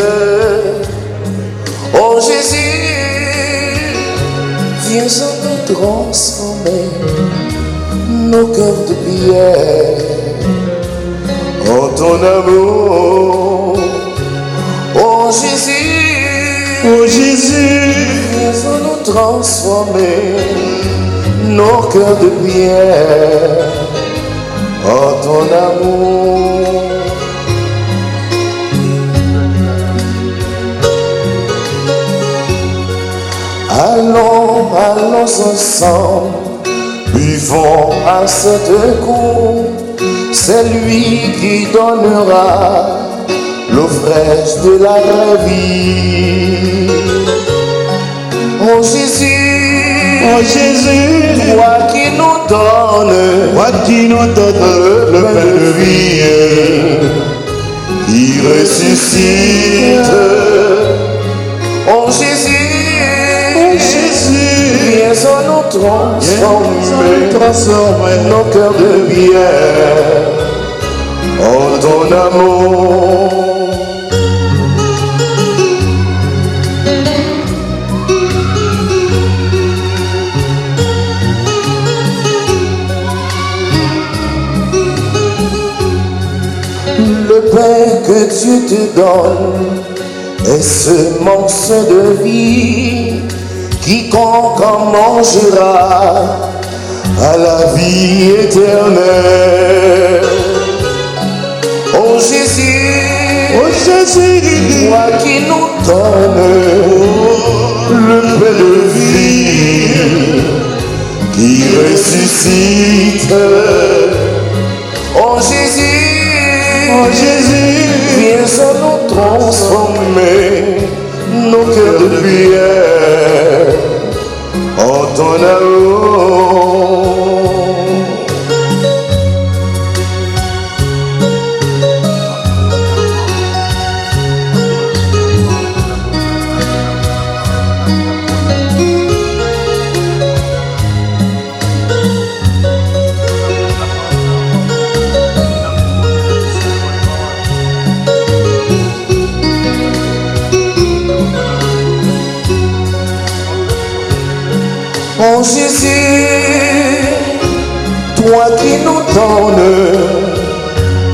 [SPEAKER 5] Oh Jésus, viens en nous transformer nos cœurs de pierre en ton amour. Oh Jésus, viens en nous transformer nos cœurs de pierre en ton amour. Allons, allons ensemble, buvons à cette coupe. C'est lui qui donnera l'eau fraîche de la vraie vie. Oh Jésus, toi qui nous donnes, le pain de vie qui ressuscite. Oh Jésus, viens en nous transformer nos cœurs de pierre ton amour.
[SPEAKER 7] Le pain que Dieu te donne est semence de vie. Quiconque en mangera à la vie éternelle. Oh Jésus, toi qui nous donnes le pain de vie qui ressuscite. Oh Jésus, viens à nous transformer nos cœurs de pierre en ton amour. Oh Jésus, toi qui nous donnes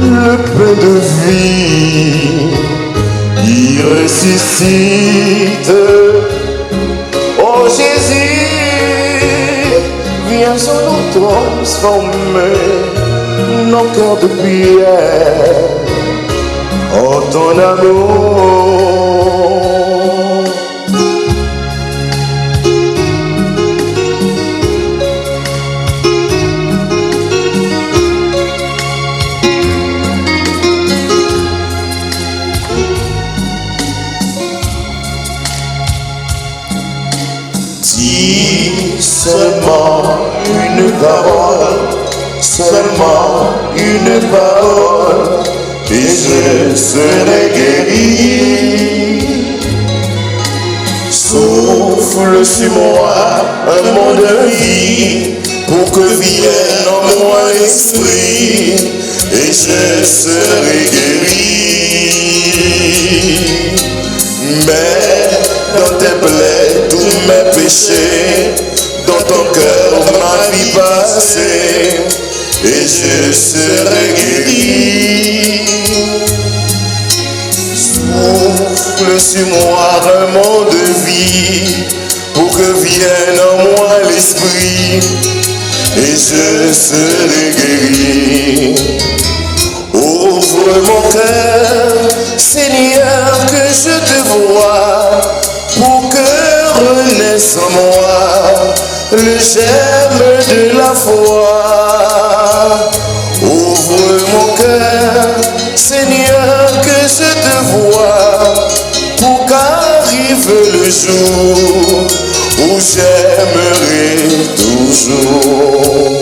[SPEAKER 7] le pain de vie qui ressuscite. Oh Jésus, viens nous transformer nos cœurs de pierre en ton amour. Seulement une parole, et je serai guéri. Souffle sur moi un mot de vie, pour que vienne en moi l'esprit, et je serai guéri. Mais dans tes plaies, tous mes péchés, dans ton cœur ma vie passée, et je serai guéri. Souffle sur moi un mot de vie, pour que vienne en moi l'esprit, et je serai guéri. Ouvre mon cœur, Seigneur, que je te vois, pour que renaisse en moi le germe de la foi. Ouvre mon cœur, Seigneur, que je te vois, pour qu'arrive le jour où j'aimerai toujours.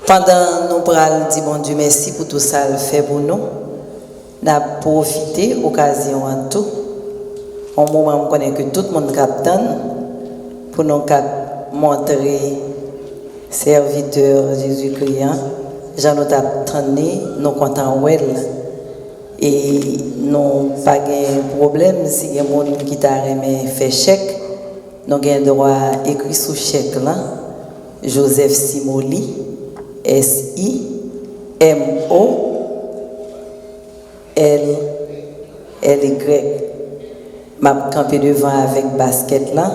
[SPEAKER 8] Pendant nous pral dit bon Dieu merci pour tout ça le fait pour nous, n'a profité occasion en tout En moment, on connaît que tout le monde capte pour nous montrer serviteur Jésus-Christ. J'en ai attendu, nous comptons well. Et nous pas de problème si il y a des gens qui t'a fait chèque. Nous avons droit à écrire sous chèque là. Joseph Simoli, S-I-M-O-L-Y. Je vais camper devant avec basket là.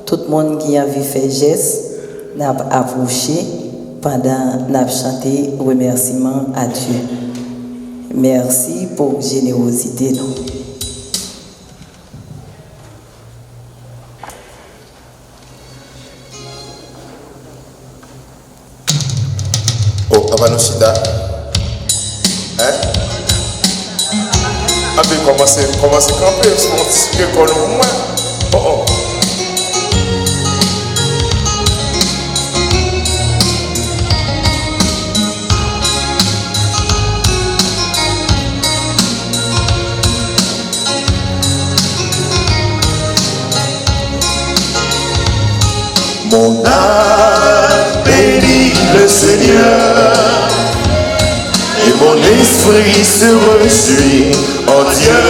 [SPEAKER 8] Tout le monde qui a envie de faire geste, n'a approché pendant n'a chanté remerciement à Dieu. Merci pour générosité.
[SPEAKER 5] Oh, Avanosida. Hein? Ah, mais commencez à camper, parce que qu'on nous moins. Oh, oh.
[SPEAKER 7] Mon âme bénit le Seigneur et mon esprit se réjouit en Dieu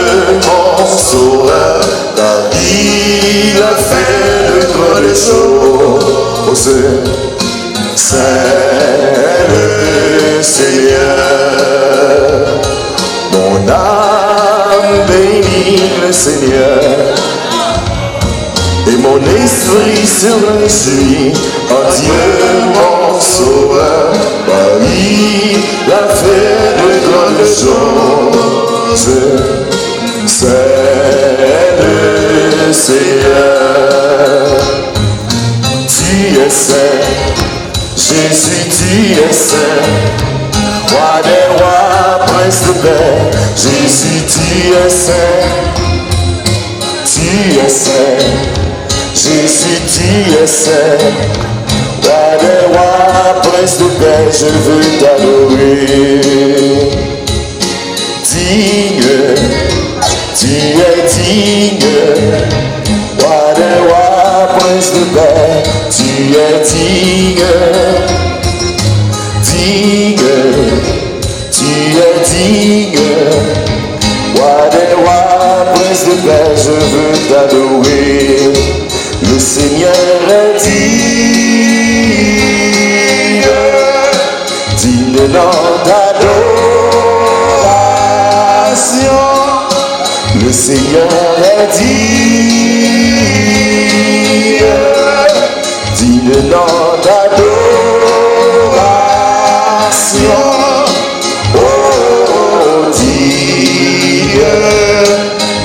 [SPEAKER 7] mon sauveur, car il a fait de grandes choses. C'est le Seigneur. Mon âme bénit le Seigneur et mon esprit se réjouit en Dieu mon sauveur, car il a fait de grandes choses. C'est le Seigneur. Tu es saint, Jésus, tu es saint, roi des rois, prince de paix. Jésus, tu es saint, tu es saint. Jésus, tu es saint, roi des rois, prince de paix, je veux t'adorer. Digne, tu es digne, roi des rois, prince de paix, tu es digne. Digne, tu es digne, roi des rois, prince de paix, je veux t'adorer. Le Seigneur est digne dans d'adoration. Le Seigneur est digne dans d'adoration. Oh, digne,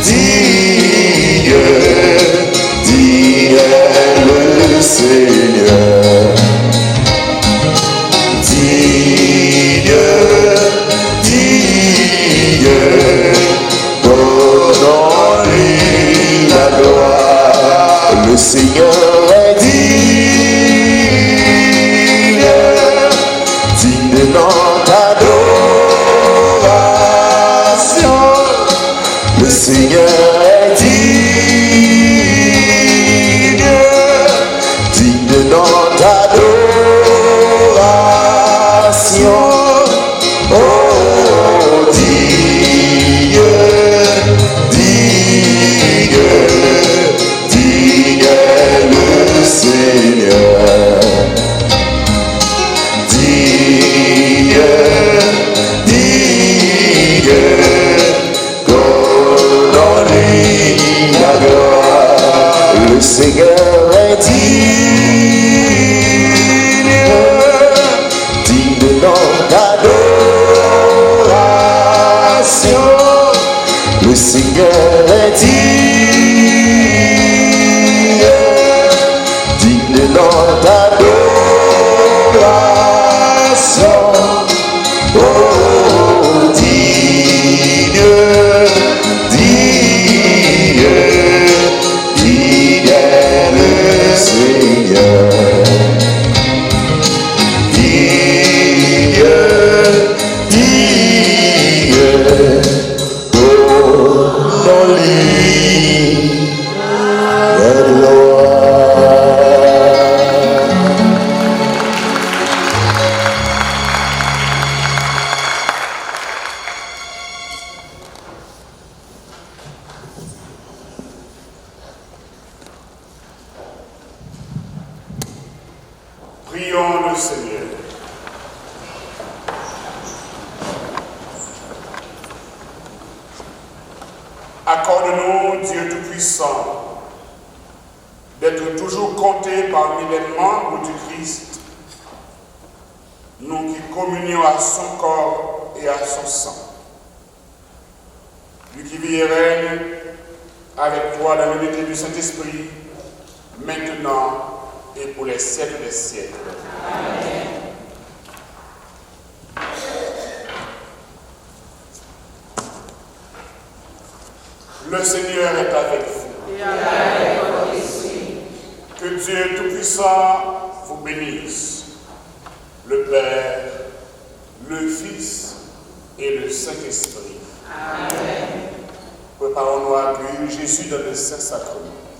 [SPEAKER 7] digne, digne le Seigneur. Digne, digne, donnons-lui la gloire. Le Seigneur est digne, digne dans d'adoration. Le Seigneur est digne, digne dans d'adoration. Oh, digne, digne, digne le Seigneur. Digne, digne, donnons-lui la gloire. Le Seigneur est digne, digne dans d'adoration. Le Seigneur est digne, digne dans d'adoration. Oh, digne, digne, digne le Seigneur. Digne, digne, donnons-lui
[SPEAKER 2] Prions le Seigneur. Accorde-nous, Dieu Tout-Puissant, d'être toujours comptés parmi les membres du Christ, nous qui communions à son corps et à son sang. Lui qui vit et règne avec toi dans l'unité du Saint-Esprit, maintenant et pour les siècles des siècles. Amen. Le Seigneur est avec vous.
[SPEAKER 6] Et avec votre esprit.
[SPEAKER 2] Que Dieu Tout-Puissant vous bénisse, le Père, le Fils et le Saint-Esprit.
[SPEAKER 6] Amen.
[SPEAKER 2] Préparons-nous à accueillir Jésus dans le Saint-Sacrement.